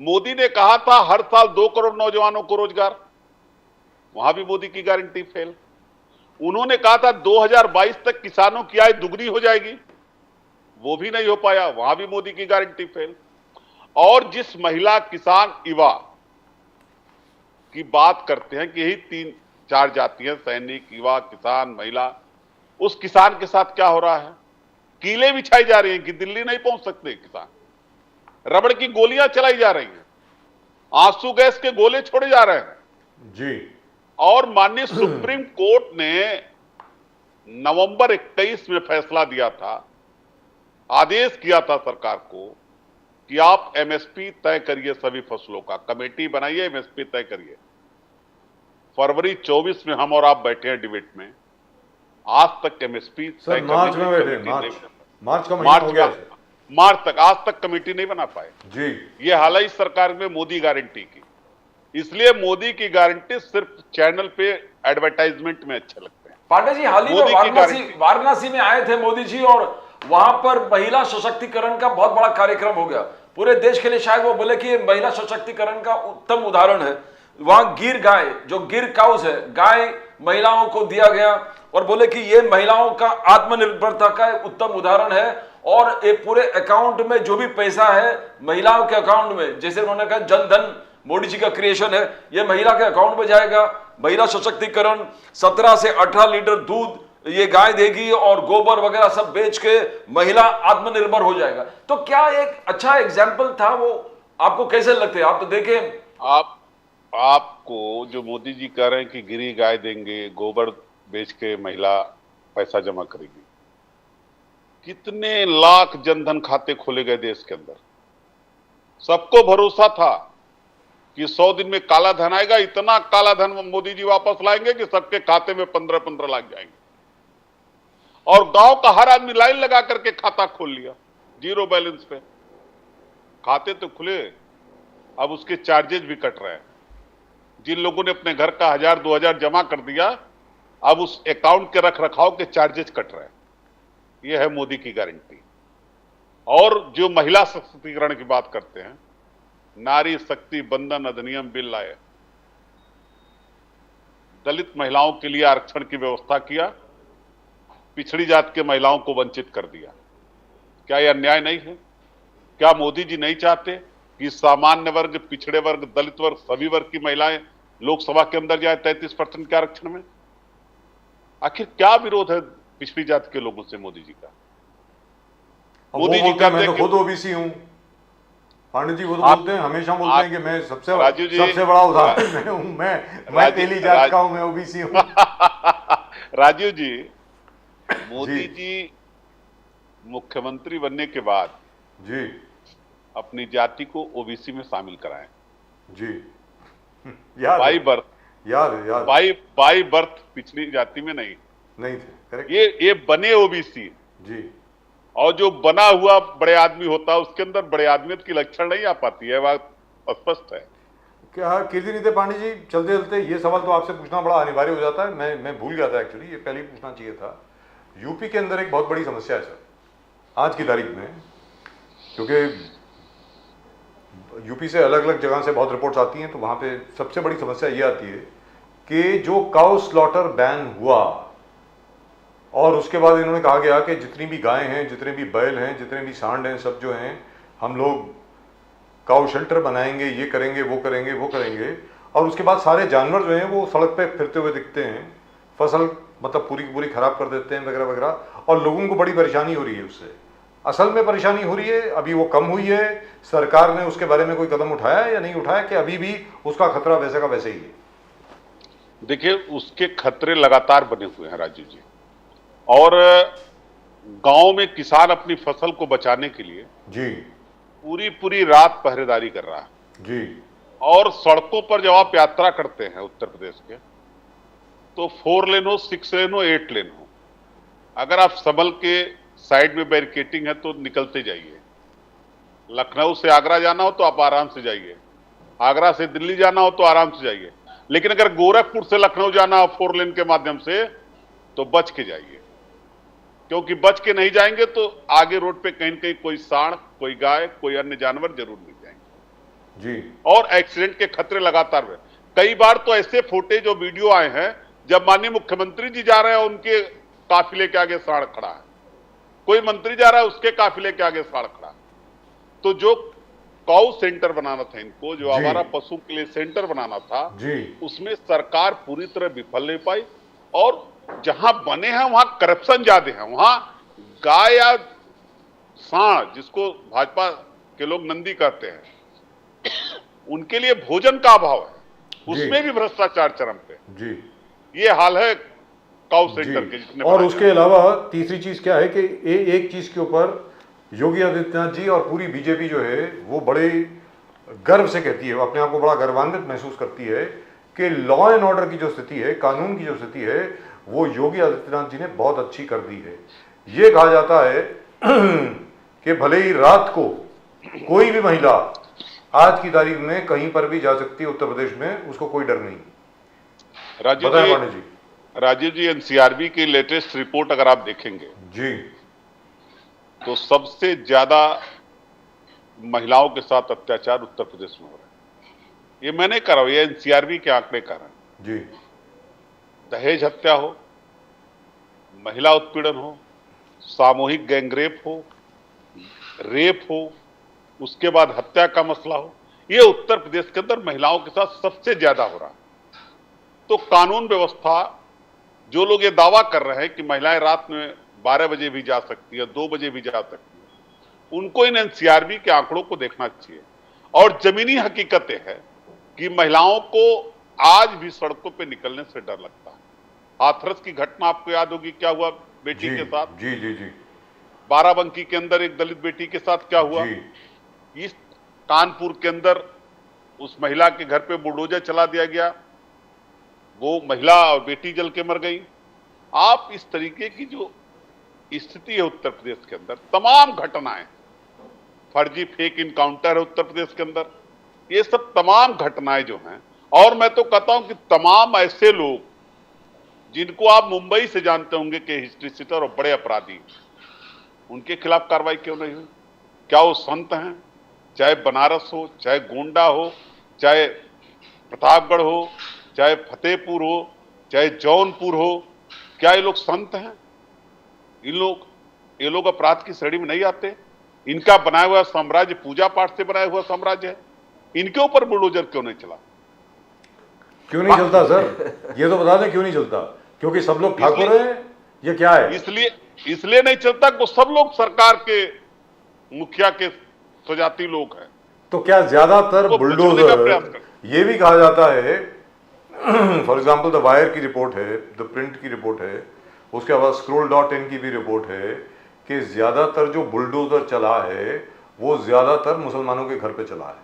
मोदी ने कहा था हर साल 2 करोड़ नौजवानों को रोजगार, वहां भी मोदी की गारंटी फेल। उन्होंने कहा था 2022 तक किसानों की आय दुगनी हो जाएगी, वो भी नहीं हो पाया, वहां भी मोदी की गारंटी फेल। और जिस महिला, किसान, युवा की बात करते हैं कि यही 3-4 जातियां, सैनिक, युवा, किसान, महिला, उस किसान के साथ क्या हो रहा है? कीलें बिछाई जा रही हैं कि दिल्ली नहीं पहुंच सकते किसान, रबड़ की गोलियां चलाई जा रही हैं, आंसू गैस के गोले छोड़े जा रहे हैं जी। और माननीय सुप्रीम कोर्ट ने नवंबर 21 में फैसला दिया था, आदेश किया था सरकार को कि आप एमएसपी तय करिए, सभी फसलों का कमेटी बनाइए, एमएसपी तय करिए। फरवरी 24 में हम और आप बैठे हैं डिबेट में, आज तक एमएसपी सर मार्च में बैठे, मार्च का महीना हो गया, मार्च तक, आज तक कमेटी नहीं बना पाए जी। ये हाल ही सरकार में मोदी गारंटी की। इसलिए मोदी की गारंटी सिर्फ चैनल पे एडवर्टाइजमेंट में अच्छे लगते हैं। पांडे जी, हाल ही में वाराणसी में आए थे मोदी जी, और वहां पर महिला सशक्तिकरण का बहुत बड़ा कार्यक्रम हो गया पूरे देश के लिए। शायद वो बोले कि महिला सशक्तिकरण का उत्तम उदाहरण है। वहां गिर गाय, जो गिर काउस है, गाय महिलाओं को दिया गया, और बोले कि ये महिलाओं का आत्मनिर्भरता का उत्तम उदाहरण है। और ये पूरे अकाउंट में जो भी पैसा है महिलाओं के अकाउंट में, जैसे उन्होंने कहा जन धन मोदी जी का क्रिएशन है, ये महिला के अकाउंट में जाएगा। महिला सशक्तिकरण, 17 से 18 लीटर दूध ये गाय देगी और गोबर वगैरह सब बेच के महिला आत्मनिर्भर हो जाएगा। तो क्या एक अच्छा एग्जाम्पल था वो? आपको कैसे लगते हैं? आप तो देखें, आपको जो मोदी जी कह रहे हैं कि गिरी गाय देंगे, गोबर बेच के महिला पैसा जमा करेगी, कितने लाख जनधन खाते खोले गए देश के अंदर। सबको भरोसा था कि 100 दिन में काला धन आएगा, इतना काला धन मोदी जी वापस लाएंगे कि सबके खाते में 15-15 लाख जाएंगे। और गांव का हर आदमी लाइन लगा करके खाता खोल लिया, जीरो बैलेंस पे। खाते तो खुले, अब उसके चार्जेस भी कट रहे हैं। जिन लोगों ने अपने घर का 1,000-2,000 जमा कर दिया, अब उस अकाउंट के रख रखाव के चार्जेस कट रहे हैं। यह है मोदी की गारंटी। और जो महिला सशक्तिकरण की बात करते हैं, नारी शक्ति बंधन अधिनियम बिल लाए, दलित महिलाओं के लिए आरक्षण की व्यवस्था किया, पिछड़ी जात के महिलाओं को वंचित कर दिया। क्या यह अन्याय नहीं है? क्या मोदी जी नहीं चाहते कि सामान्य वर्ग, पिछड़े वर्ग, दलित वर्ग, सभी वर्ग की महिलाएं लोकसभा के अंदर जाए 33% के आरक्षण में? आखिर क्या विरोध है पिछड़ी जाति के लोगों से मोदी जी का? अब मोदी वो जी बोलते हैं मैं कहते तो हैं खुद ओबीसी हूँ। पांडे जी वो तो आप- बोलते हैं, हमेशा बोलते हैं कि मैं राजू जी, सबसे बड़ा उदाहरण मैं हूँ, मैं तेली जात का हूँ, मैं ओबीसी हूँ। राजीव जी, जी मोदी जी मुख्यमंत्री बनने के बाद जी अपनी जाति को ओबीसी में शामिल कराएं। जी याद बाई है, बर्थ, याद है, याद है। बाई बर्थ पिछली जाति में नहीं, नहीं थे, करेक्ट। ये बने ओबीसी। जी और जो बना हुआ बड़े आदमी होता है उसके अंदर बड़े आदमियत की लक्षण नहीं आ पाती है, बात स्पष्ट है। क्या कीर्ति पांडे जी, चलते चलते ये सवाल तो आपसे पूछना बड़ा अनिवार्य हो जाता है, मैं भूल गया था एक्चुअली, ये पहले ही पूछना चाहिए था। यूपी के अंदर एक बहुत बड़ी समस्या है सर आज की तारीख में, क्योंकि यूपी से अलग अलग जगह से बहुत रिपोर्ट्स आती हैं, तो वहाँ पे सबसे बड़ी समस्या ये आती है कि जो काउ स्लॉटर बैन हुआ और उसके बाद इन्होंने कहा गया कि जितनी भी गायें हैं, जितने भी बैल हैं, जितने भी सांड हैं, सब जो हैं हम लोग काउ शेल्टर बनाएंगे, ये करेंगे, वो करेंगे, वो करेंगे। और उसके बाद सारे जानवर जो हैं वो सड़क पे फिरते हुए दिखते हैं, फसल मतलब पूरी की पूरी खराब कर देते हैं वगैरह वगैरह, और लोगों को बड़ी परेशानी हो रही है उससे। असल में परेशानी हो रही है, अभी वो कम हुई है, सरकार ने उसके बारे में कोई कदम उठाया है या नहीं उठाया, कि अभी भी उसका खतरा वैसे का वैसे ही है? देखिए, उसके खतरे लगातार बने हुए हैं राजीव जी, और गांव में किसान अपनी फसल को बचाने के लिए जी पूरी रात पहरेदारी कर रहा है। जी और सड़कों पर जब आप यात्रा करते हैं उत्तर प्रदेश के, तो 4 लेन हो, 6 लेन हो, 8 लेन हो, अगर आप संभल के साइड में बैरिकेटिंग है तो निकलते जाइए। लखनऊ से आगरा जाना हो तो आप आराम से जाइए, आगरा से दिल्ली जाना हो तो आराम से जाइए, लेकिन अगर गोरखपुर से लखनऊ जाना हो 4 लेन के माध्यम से तो बच के जाइए, क्योंकि बच के नहीं जाएंगे तो आगे रोड पे कहीं न कहीं कोई सांड, कोई गाय, कोई अन्य जानवर जरूर मिल जाएंगे जी। और एक्सीडेंट के खतरे लगातार हुए। कई बार तो ऐसे फुटेज और वीडियो आए हैं जब माननीय मुख्यमंत्री जी जा रहे हैं, उनके काफिले के आगे सांड खड़ा है, कोई मंत्री जा रहा है उसके काफिले के आगे सांड खड़ा है। तो जो काउ सेंटर बनाना था इनको, जो आवारा पशु के लिए सेंटर बनाना था जी उसमें सरकार पूरी तरह विफल नहीं पाई, और जहां बने हैं वहां करप्शन ज्यादा है। वहां गाय या सांड, जिसको भाजपा के लोग नंदी कहते हैं, उनके लिए भोजन का अभाव है, उसमें भी भ्रष्टाचार चरम पे। जी ये हाल है काउ सेंटर के जितने और उसके अलावा तीसरी चीज क्या है कि एक चीज के ऊपर योगी आदित्यनाथ जी और पूरी बीजेपी जो है वो बड़े गर्व से कहती है, वो अपने आप को बड़ा गर्वान्वित महसूस करती है कि लॉ एंड ऑर्डर की जो स्थिति है, कानून की जो स्थिति है, वो योगी आदित्यनाथ जी ने बहुत अच्छी कर दी है। ये कहा जाता है कि भले ही रात को कोई भी महिला आज की तारीख में कहीं पर भी जा सकती है उत्तर प्रदेश में, उसको कोई डर नहीं। राजीव जी एनसीआरबी की लेटेस्ट रिपोर्ट अगर आप देखेंगे जी तो सबसे ज्यादा महिलाओं के साथ अत्याचार उत्तर प्रदेश में हो रहा है। ये मैं नहीं कर रहा हूं, ये एनसीआरबी के आंकड़े कह रहे हैं। जी दहेज हत्या हो, महिला उत्पीड़न हो, सामूहिक गैंगरेप हो, रेप हो, उसके बाद हत्या का मसला हो, ये उत्तर प्रदेश के अंदर महिलाओं के साथ सबसे ज्यादा हो रहा है। तो कानून व्यवस्था, जो लोग ये दावा कर रहे हैं कि महिलाएं रात में 12 बजे भी जा सकती है, 2 बजे भी जा सकती है, उनको इन एनसीआरबी के आंकड़ों को देखना चाहिए। और जमीनी हकीकतें हैं कि महिलाओं को आज भी सड़कों पे निकलने से डर लगता है। हाथरस की घटना आपको याद होगी, क्या हुआ बेटी के साथ। जी जी जी बाराबंकी के अंदर एक दलित बेटी के साथ क्या हुआ। इस कानपुर के अंदर उस महिला के घर पे बुलडोजर चला दिया गया, वो महिला और बेटी जल के मर गई। आप इस तरीके की जो स्थिति है उत्तर प्रदेश के अंदर, तमाम घटनाएं, फर्जी फेक इनकाउंटर है उत्तर प्रदेश के अंदर, ये सब तमाम घटनाएं जो हैं, और मैं तो कहता हूं कि तमाम ऐसे लोग जिनको आप मुंबई से जानते होंगे कि हिस्ट्री सीटर और बड़े अपराधी, उनके खिलाफ कार्रवाई क्यों नहीं हुई? क्या वो संत हैं? चाहे बनारस हो, चाहे गोंडा हो, चाहे प्रतापगढ़ हो, चाहे फतेहपुर हो, चाहे जौनपुर हो, क्या ये लोग संत हैं? ये लोग अपराध की श्रेणी में नहीं आते? इनका बनाया हुआ साम्राज्य पूजा पाठ से बनाया हुआ साम्राज्य है, इनके ऊपर बुलडोजर क्यों नहीं चला? क्यों नहीं चलता सर? ये तो बता दें क्यों नहीं चलता? क्योंकि सब लोग ठाकुर हैं, ये क्या है? इसलिए नहीं चलता कि सब लोग सरकार के मुखिया के स्वजाति लोग हैं, तो क्या ज्यादातर वो बचाने का प्रयास बुलडोजर, करते ये भी कहा जाता है फॉर एग्जाम्पल द वायर की रिपोर्ट है, द प्रिंट की रिपोर्ट है, उसके बाद scroll.in की भी रिपोर्ट है कि ज्यादातर जो बुलडोजर चला है वो ज्यादातर मुसलमानों के घर पे चला है।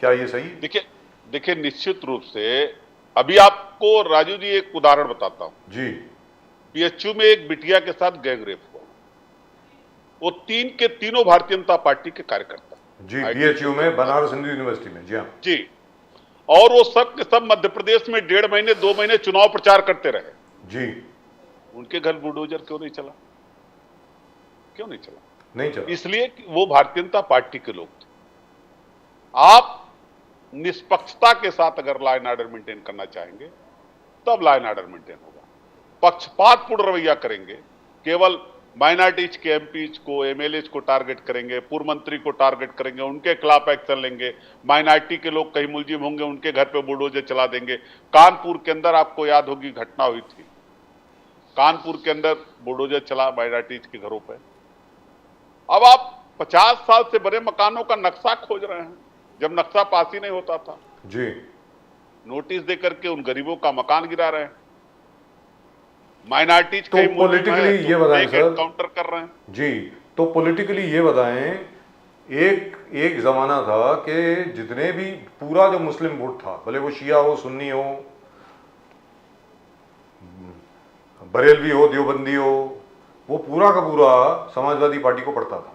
क्या ये सही? देखिए देखिए निश्चित रूप से अभी आपको राजू जी एक उदाहरण बताता हूं। जी पीएचयू में एक बिटिया के साथ गैंगरेप हुआ, वो तीन के तीनों भारतीय जनता पार्टी के कार्यकर्ता जी, बीएचयू में, बनारस हिंदू यूनिवर्सिटी में, जी हाँ जी, और वो सब के सब मध्य प्रदेश में 1.5 महीने 2 महीने चुनाव प्रचार करते रहे। जी, उनके घर बुलडोजर क्यों नहीं चला? क्यों नहीं चला? नहीं चला। इसलिए कि वो भारतीय जनता पार्टी के लोग थे। आप निष्पक्षता के साथ अगर लॉ एंड ऑर्डर मेंटेन करना चाहेंगे तब लॉ एंड ऑर्डर मेंटेन होगा। पक्षपातपूर्ण रवैया करेंगे, केवल माइनॉरिटीज के एमपीज को, एमएलएज को टारगेट करेंगे, पूर्व मंत्री को टारगेट करेंगे, उनके खिलाफ एक्शन लेंगे, माइनॉरिटी के लोग कहीं मुलजिम होंगे उनके घर पे बुलडोजर चला देंगे। कानपुर के अंदर आपको याद होगी घटना हुई थी, कानपुर के अंदर बुलडोजर चला माइनॉरिटीज के घरों पे। अब आप 50 साल से बने मकानों का नक्शा खोज रहे हैं, जब नक्शा पास ही नहीं होता था। जी, नोटिस देकर के उन गरीबों का मकान गिरा रहे हैं। माइनॉरिटीज तो पॉलिटिकली ये बताएं सर, काउंटर कर रहे हैं। जी, तो पॉलिटिकली ये बताएं, एक जमाना था कि जितने भी पूरा जो मुस्लिम वोट था, भले वो शिया हो, सुन्नी हो, बरेलवी हो, देवबंदी हो, वो पूरा का पूरा समाजवादी पार्टी को पड़ता था।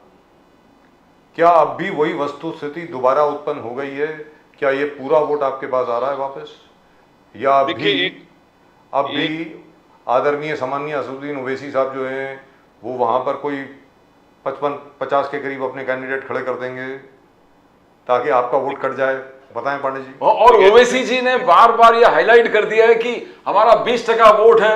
क्या अब भी वही वस्तु स्थिति दोबारा उत्पन्न हो गई है? क्या ये पूरा वोट आपके पास आ रहा है वापस, या अब भी आदरणीय सामान्य असदुद्दीन ओवैसी साहब जो हैं वो वहां पर कोई 55-50 के करीब अपने कैंडिडेट खड़े कर देंगे ताकि आपका वोट कट जाए? बताएं पांडे जी। और ओवैसी जी ने बार बार यह हाईलाइट कर दिया है कि हमारा 20% वोट है,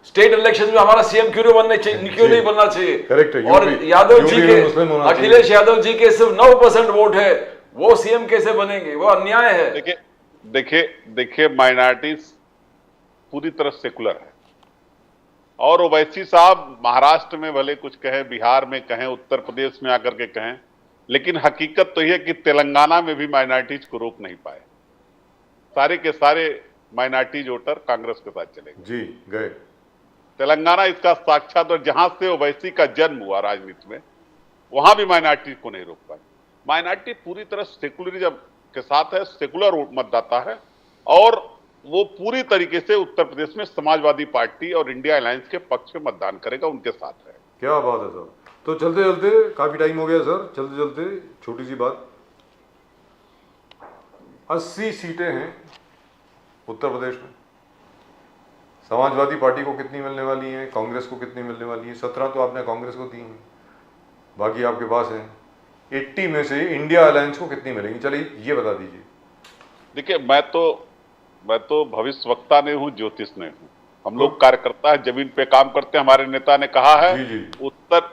स्टेट इलेक्शन में हमारा सीएम क्यों नहीं बनना चाहिए। करेक्ट है। और यादव जी के, अखिलेश चाहिए। यादव जी के सिर्फ 9% वोट है, वो सीएम कैसे बनेंगे? वो अन्याय है। देखिए माइनॉरिटीज पूरी तरह सेकुलर है, और ओवैसी साहब महाराष्ट्र में भले कुछ कहें, बिहार में कहें, उत्तर प्रदेश में आकर के कहें, लेकिन हकीकत तो यह है कि तेलंगाना में भी माइनॉरिटीज को रोक नहीं पाए। सारे के सारे माइनॉरिटीज वोटर कांग्रेस के साथ चले गए। जी, गए। तेलंगाना इसका साक्षात, और जहां से ओवैसी का जन्म हुआ राजनीति में, वहां भी माइनॉरिटी को नहीं रोक पाए। माइनॉरिटी पूरी तरह सेकुलरिज्म के साथ है, सेकुलर मतदाता है, और वो पूरी तरीके से उत्तर प्रदेश में समाजवादी पार्टी और इंडिया अलायंस के पक्ष में मतदान करेगा, उनके साथ है। क्या बात है सर। तो चलते चलते, काफी टाइम हो गया सर, चलते चलते छोटी सी बात, 80 सीटें हैं उत्तर प्रदेश में। समाजवादी पार्टी को कितनी मिलने वाली हैं, कांग्रेस को कितनी मिलने वाली है? 17 तो आपने कांग्रेस को दी हैं, बाकी आपके पास हैं। 80 में से इंडिया अलायंस को कितनी मिलेंगी? चलिए ये बता दीजिए। देखिए मैं तो भविष्यवक्ता नहीं हूं, ज्योतिष नहीं हूं। हम लोग कार्यकर्ता है, जमीन पे काम करते हैं। हमारे नेता ने कहा है जी, जी।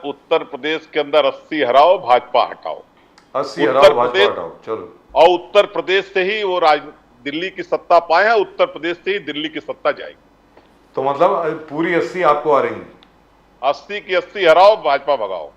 उत्तर प्रदेश के अंदर 80 हराओ, भाजपा हटाओ। 80 हराओ, भाजपा हटाओ, चलो। और उत्तर प्रदेश से ही वो दिल्ली की सत्ता पाए हैं, उत्तर प्रदेश से ही दिल्ली की सत्ता जाएगी। तो मतलब पूरी 80 आपको आ रही है? 80 की 80 हराओ, भाजपा भगाओ।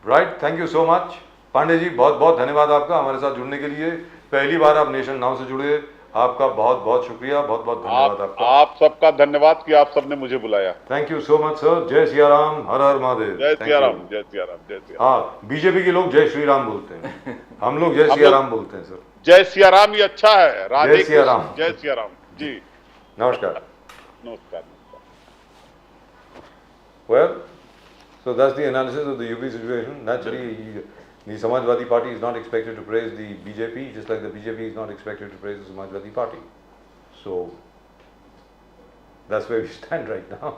Right, thank you so much Pandey ji, बहुत बहुत धन्यवाद आपका हमारे साथ जुड़ने के लिए। पहली बार आप नेशन नाउ से जुड़े, आपका बहुत बहुत शुक्रिया, बहुत बहुत धन्यवाद आपका। आप सबका धन्यवाद कि आप सबने मुझे बुलाया। Thank you so much sir. जय सिया राम, हर हर महादेव। जय सिया राम, जय सिया राम, जय सिया राम। हाँ, बीजेपी के लोग जय श्री राम बोलते हैं, हम लोग जय सिया राम बोलते हैं सर। जय सिया राम ही अच्छा है। राधे जय सिया राम। जय सिया राम जी। नमस्कार। नमस्कार। Well, so that's the analysis of the UP situation. Naturally, the Samajwadi Party is not expected to praise the BJP, just like the BJP is not expected to praise the Samajwadi Party. So that's where we stand right now.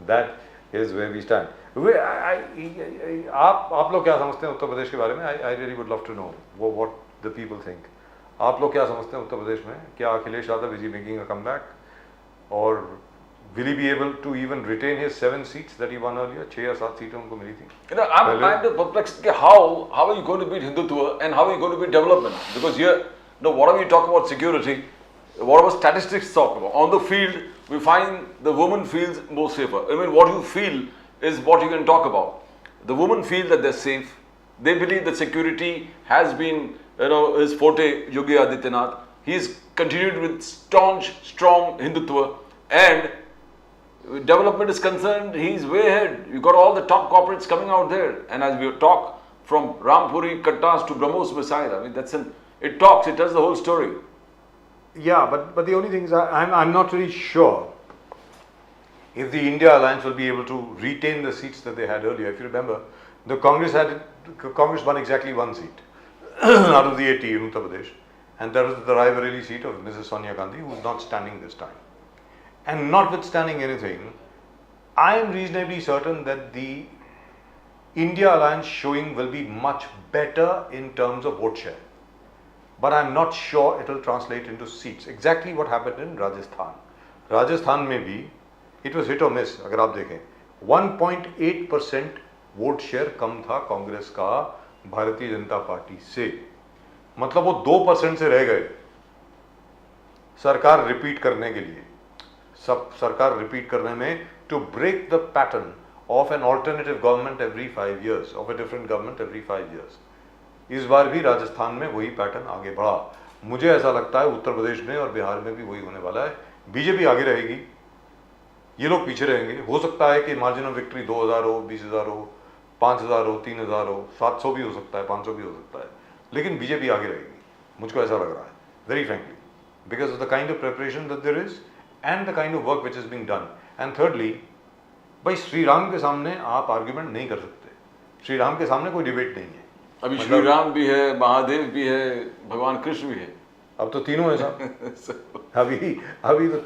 That is where we stand. आप लोग क्या समझते हैं उत्तर प्रदेश के बारे में? I really would love to know what the people think. आप लोग क्या समझते हैं उत्तर प्रदेश में? क्या Akhilesh Yadav is he making a comeback, or will he be able to even retain his 7 seats that he won earlier? 6 या 7 सीटें उनको मिली थी। You know, I'm just perplexed. How are you going to beat Hindutva and how are you going to beat development? Because here, whatever you talk about security, whatever statistics talk about, on the field, we find the woman feels more safer. I mean, what you feel is what you can talk about. The women feel that they're safe. They believe that security has been, his forte. Yogi Adityanath, he's continued with staunch, strong Hindutva, and development is concerned, he's way ahead. You got all the top corporates coming out there, and as we talk from Rampuri, Kattas to BrahMos Missile, I mean it talks, it tells the whole story. Yeah, but the only thing is I'm not really sure if the India alliance will be able to retain the seats that they had earlier. If you remember, the Congress won exactly one seat out of the 80 in Uttar Pradesh, and that was the Raebareli seat of Mrs. Sonia Gandhi, who is not standing this time. And notwithstanding anything, I am reasonably certain that the India alliance showing will be much better in terms of vote share. But I'm not sure it will translate into seats. Exactly what happened in Rajasthan. Rajasthan में भी it was hit or miss. अगर आप देखें 1.8% वोट शेयर कम था कांग्रेस का भारतीय जनता पार्टी से, मतलब वो 2% से रह गए सरकार रिपीट करने के लिए। सब सरकार रिपीट करने में to break the pattern of an alternative government every 5 years, of a different government every 5 years। इस बार भी राजस्थान में वही पैटर्न आगे बढ़ा। मुझे ऐसा लगता है उत्तर प्रदेश में और बिहार में भी वही होने वाला है। बीजेपी आगे रहेगी, ये लोग पीछे रहेंगे। हो सकता है कि मार्जिन ऑफ विक्ट्री 2000 हो, 20,000 हो, 5,000 हो, 3,000 हो, 700 भी हो सकता है, 500 भी हो सकता है, लेकिन बीजेपी आगे रहेगी, मुझको ऐसा लग रहा है, very frankly, because of the kind of preparation that there is and the kind of work which is being done. And thirdly, भाई श्री राम के सामने आप आर्ग्यूमेंट नहीं कर सकते। श्री राम के सामने कोई डिबेट नहीं है। अभी श्री राम भी है, महादेव भी है, भगवान कृष्ण भी है। अब तो तीनों है साहब। अभी तो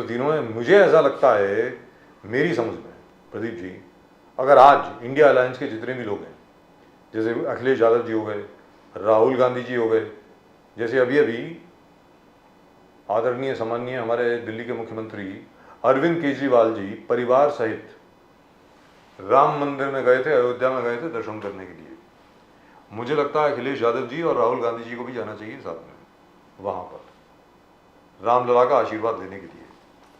तीनों है। मुझे ऐसा लगता है, मेरी समझ में प्रदीप जी, अगर आज इंडिया अलायंस के जितने भी लोग हैं, जैसे अखिलेश यादव जी हो गए, राहुल गांधी जी हो गए, जैसे अभी आदरणीय सम्माननीय हमारे दिल्ली के मुख्यमंत्री अरविंद केजरीवाल जी परिवार सहित राम मंदिर में गए थे, अयोध्या में गए थे दर्शन करने के लिए। मुझे लगता है अखिलेश यादव जी और राहुल गांधी जी को भी जाना चाहिए साथ में वहां पर रामलला का आशीर्वाद लेने के लिए।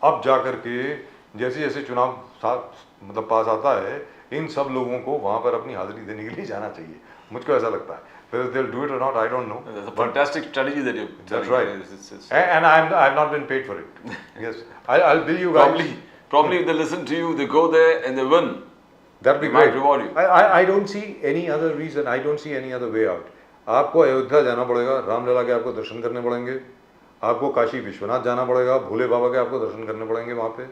अब जाकर के जैसे जैसे चुनाव मतलब पास आता है, इन सब लोगों को वहां पर अपनी हाजिरी देने के लिए जाना चाहिए, मुझको ऐसा लगता है। Whether they'll do it or not, I don't know. That's a fantastic strategy that you're telling. That's right. It's And I've not been paid for it. Yes, I'll bill you guys. Probably if they listen to you, they go there and they win. That'd be They might great. reward you. I don't see any other reason. I don't see any other way out. आपको अयोध्या जाना पड़ेगा, रामलला के आपको दर्शन करने पड़ेंगे, आपको काशी विश्वनाथ जाना पड़ेगा, भोले बाबा के आपको दर्शन करने पड़ेंगे वहाँ पे,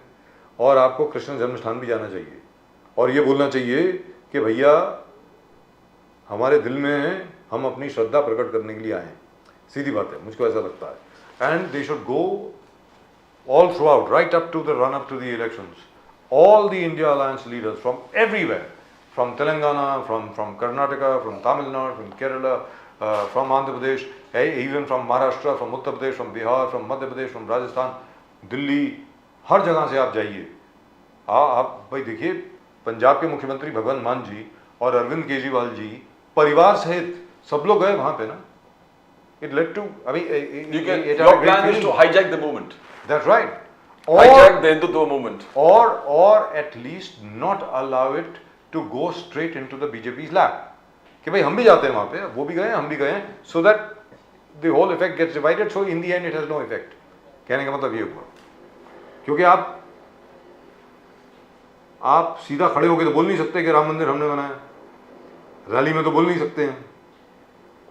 और आपको कृष्ण जन्मस्थान भी जाना चाहिए। और ये बोलना चाहिए कि भैया हमारे दिल में है, हम अपनी श्रद्धा प्रकट करने के लिए आए हैं। सीधी बात है, मुझको ऐसा लगता है। And they should go all throughout, right up to the run up to the elections, all the India Alliance leaders from everywhere, from Telangana, from Karnataka, from Tamil Nadu, from Kerala, from Andhra Pradesh, even from Maharashtra, from Uttar Pradesh, from Bihar, from Madhya Pradesh, from Rajasthan, Delhi, हर जगह से आप जाइए। आप भाई देखिए, पंजाब के मुख्यमंत्री भगवंत मान जी और अरविंद केजरीवाल जी परिवार सहित सब लोग गए वहां पे ना। It led to, I mean, Your plan is to hijack the movement. That's right. Hijack the Hindutva movement. Or at least not allow it to go straight into the BJP's lap. कि भाई हम भी जाते हैं वहां पे, वो भी गए, हम भी गए, so that the whole effect gets divided. So in the end, it has no effect. कहने का मतलब ये हुआ, क्योंकि आप सीधा खड़े होकर तो बोल नहीं सकते कि राम मंदिर हमने बनाया, रैली में तो बोल नहीं सकते हैं।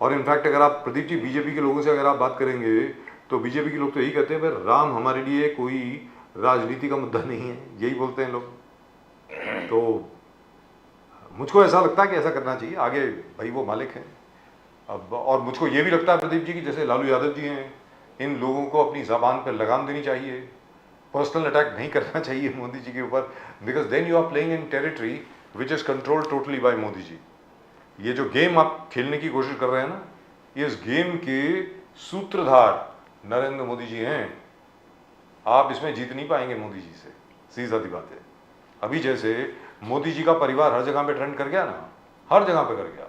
और इनफैक्ट अगर आप प्रदीप जी बीजेपी के लोगों से अगर आप बात करेंगे तो बीजेपी के लोग तो यही कहते हैं भाई राम हमारे लिए कोई राजनीति का मुद्दा नहीं है, यही बोलते हैं लोग। तो मुझको ऐसा लगता है कि ऐसा करना चाहिए, आगे भाई वो मालिक हैं। अब और मुझको ये भी लगता है प्रदीप जी की जैसे लालू यादव जी हैं, इन लोगों को अपनी ज़बान पर लगाम देनी चाहिए, पर्सनल अटैक नहीं करना चाहिए मोदी जी के ऊपर, because then you are playing in territory which is controlled totally by Modi ji. ये जो गेम आप खेलने की कोशिश कर रहे हैं ना, इस गेम के सूत्रधार नरेंद्र मोदी जी हैं। आप इसमें जीत नहीं पाएंगे मोदी जी से, सीधी सादी बात है। अभी जैसे मोदी जी का परिवार हर जगह पे ट्रेंड कर गया ना, हर जगह पे कर गया,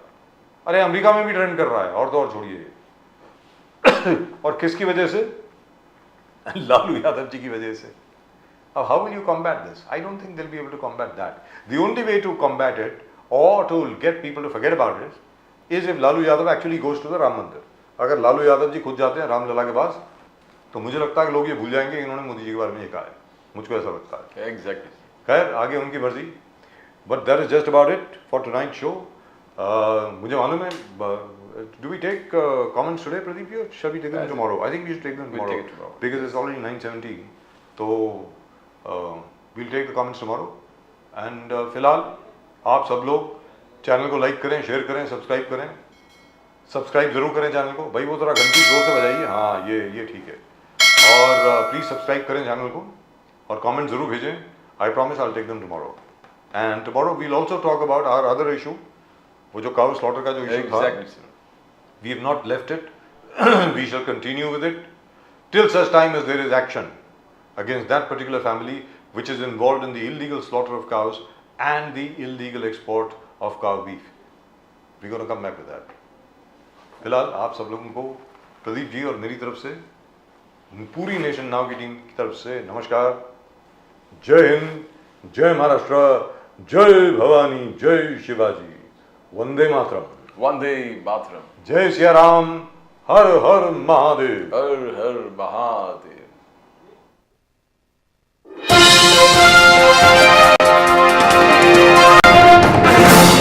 अरे अमेरिका में भी ट्रेंड कर रहा है, और तो और छोड़िए। और किसकी वजह से? लालू यादव जी की वजह से। अब how will you combat this? I don't think they will be able to combat that. The only way to combat it or to get people to forget about it, is if Lalu Yadav actually goes to the Ram Mandir. अगर लालू यादव जी खुद जाते हैं रामलला के पास, तो मुझे लगता है कि लोग ये भूल जाएंगे कि इन्होंने मोदी जी के बारे में ये कहा है. मुझको ऐसा लगता है. एग्जैक्टली. खैर आगे उनकी मर्जी. But that is just about it for tonight's show. मुझे मालूम है. Do we take comments today, Pradeep? Or shall we take them tomorrow? I think we should take them tomorrow. We'll take it tomorrow. Because it's already 9:70. So we'll take the comments tomorrow. And फिलहाल आप सब लोग चैनल को लाइक करें, शेयर करें, सब्सक्राइब करें. सब्सक्राइब जरूर करें चैनल को. भाई वो थोड़ा घंटी जोर से बजाइए. हाँ ये ठीक है. और प्लीज सब्सक्राइब करें चैनल को और कमेंट जरूर भेजें. I promise I will take them tomorrow. And tomorrow we will also talk about our other issue. वो जो काउ स्लॉटर का जो इशू था, we have not left it. We shall continue with it till such time as there is action against that particular family which is involved in the illegal slaughter of cows and the illegal export of cow beef. We're going to come back with that. फिलहाल आप सब लोगों को प्रदीप जी और मेरी तरफ से, पूरी नेशन नाउ की टीम की तरफ से नमस्कार. जय हिंद, जय महाराष्ट्र, जय भवानी, जय शिवाजी, वंदे मातरम. वंदे मातरम. जय सिया राम, हर हर महादेव. हर हर महादेव.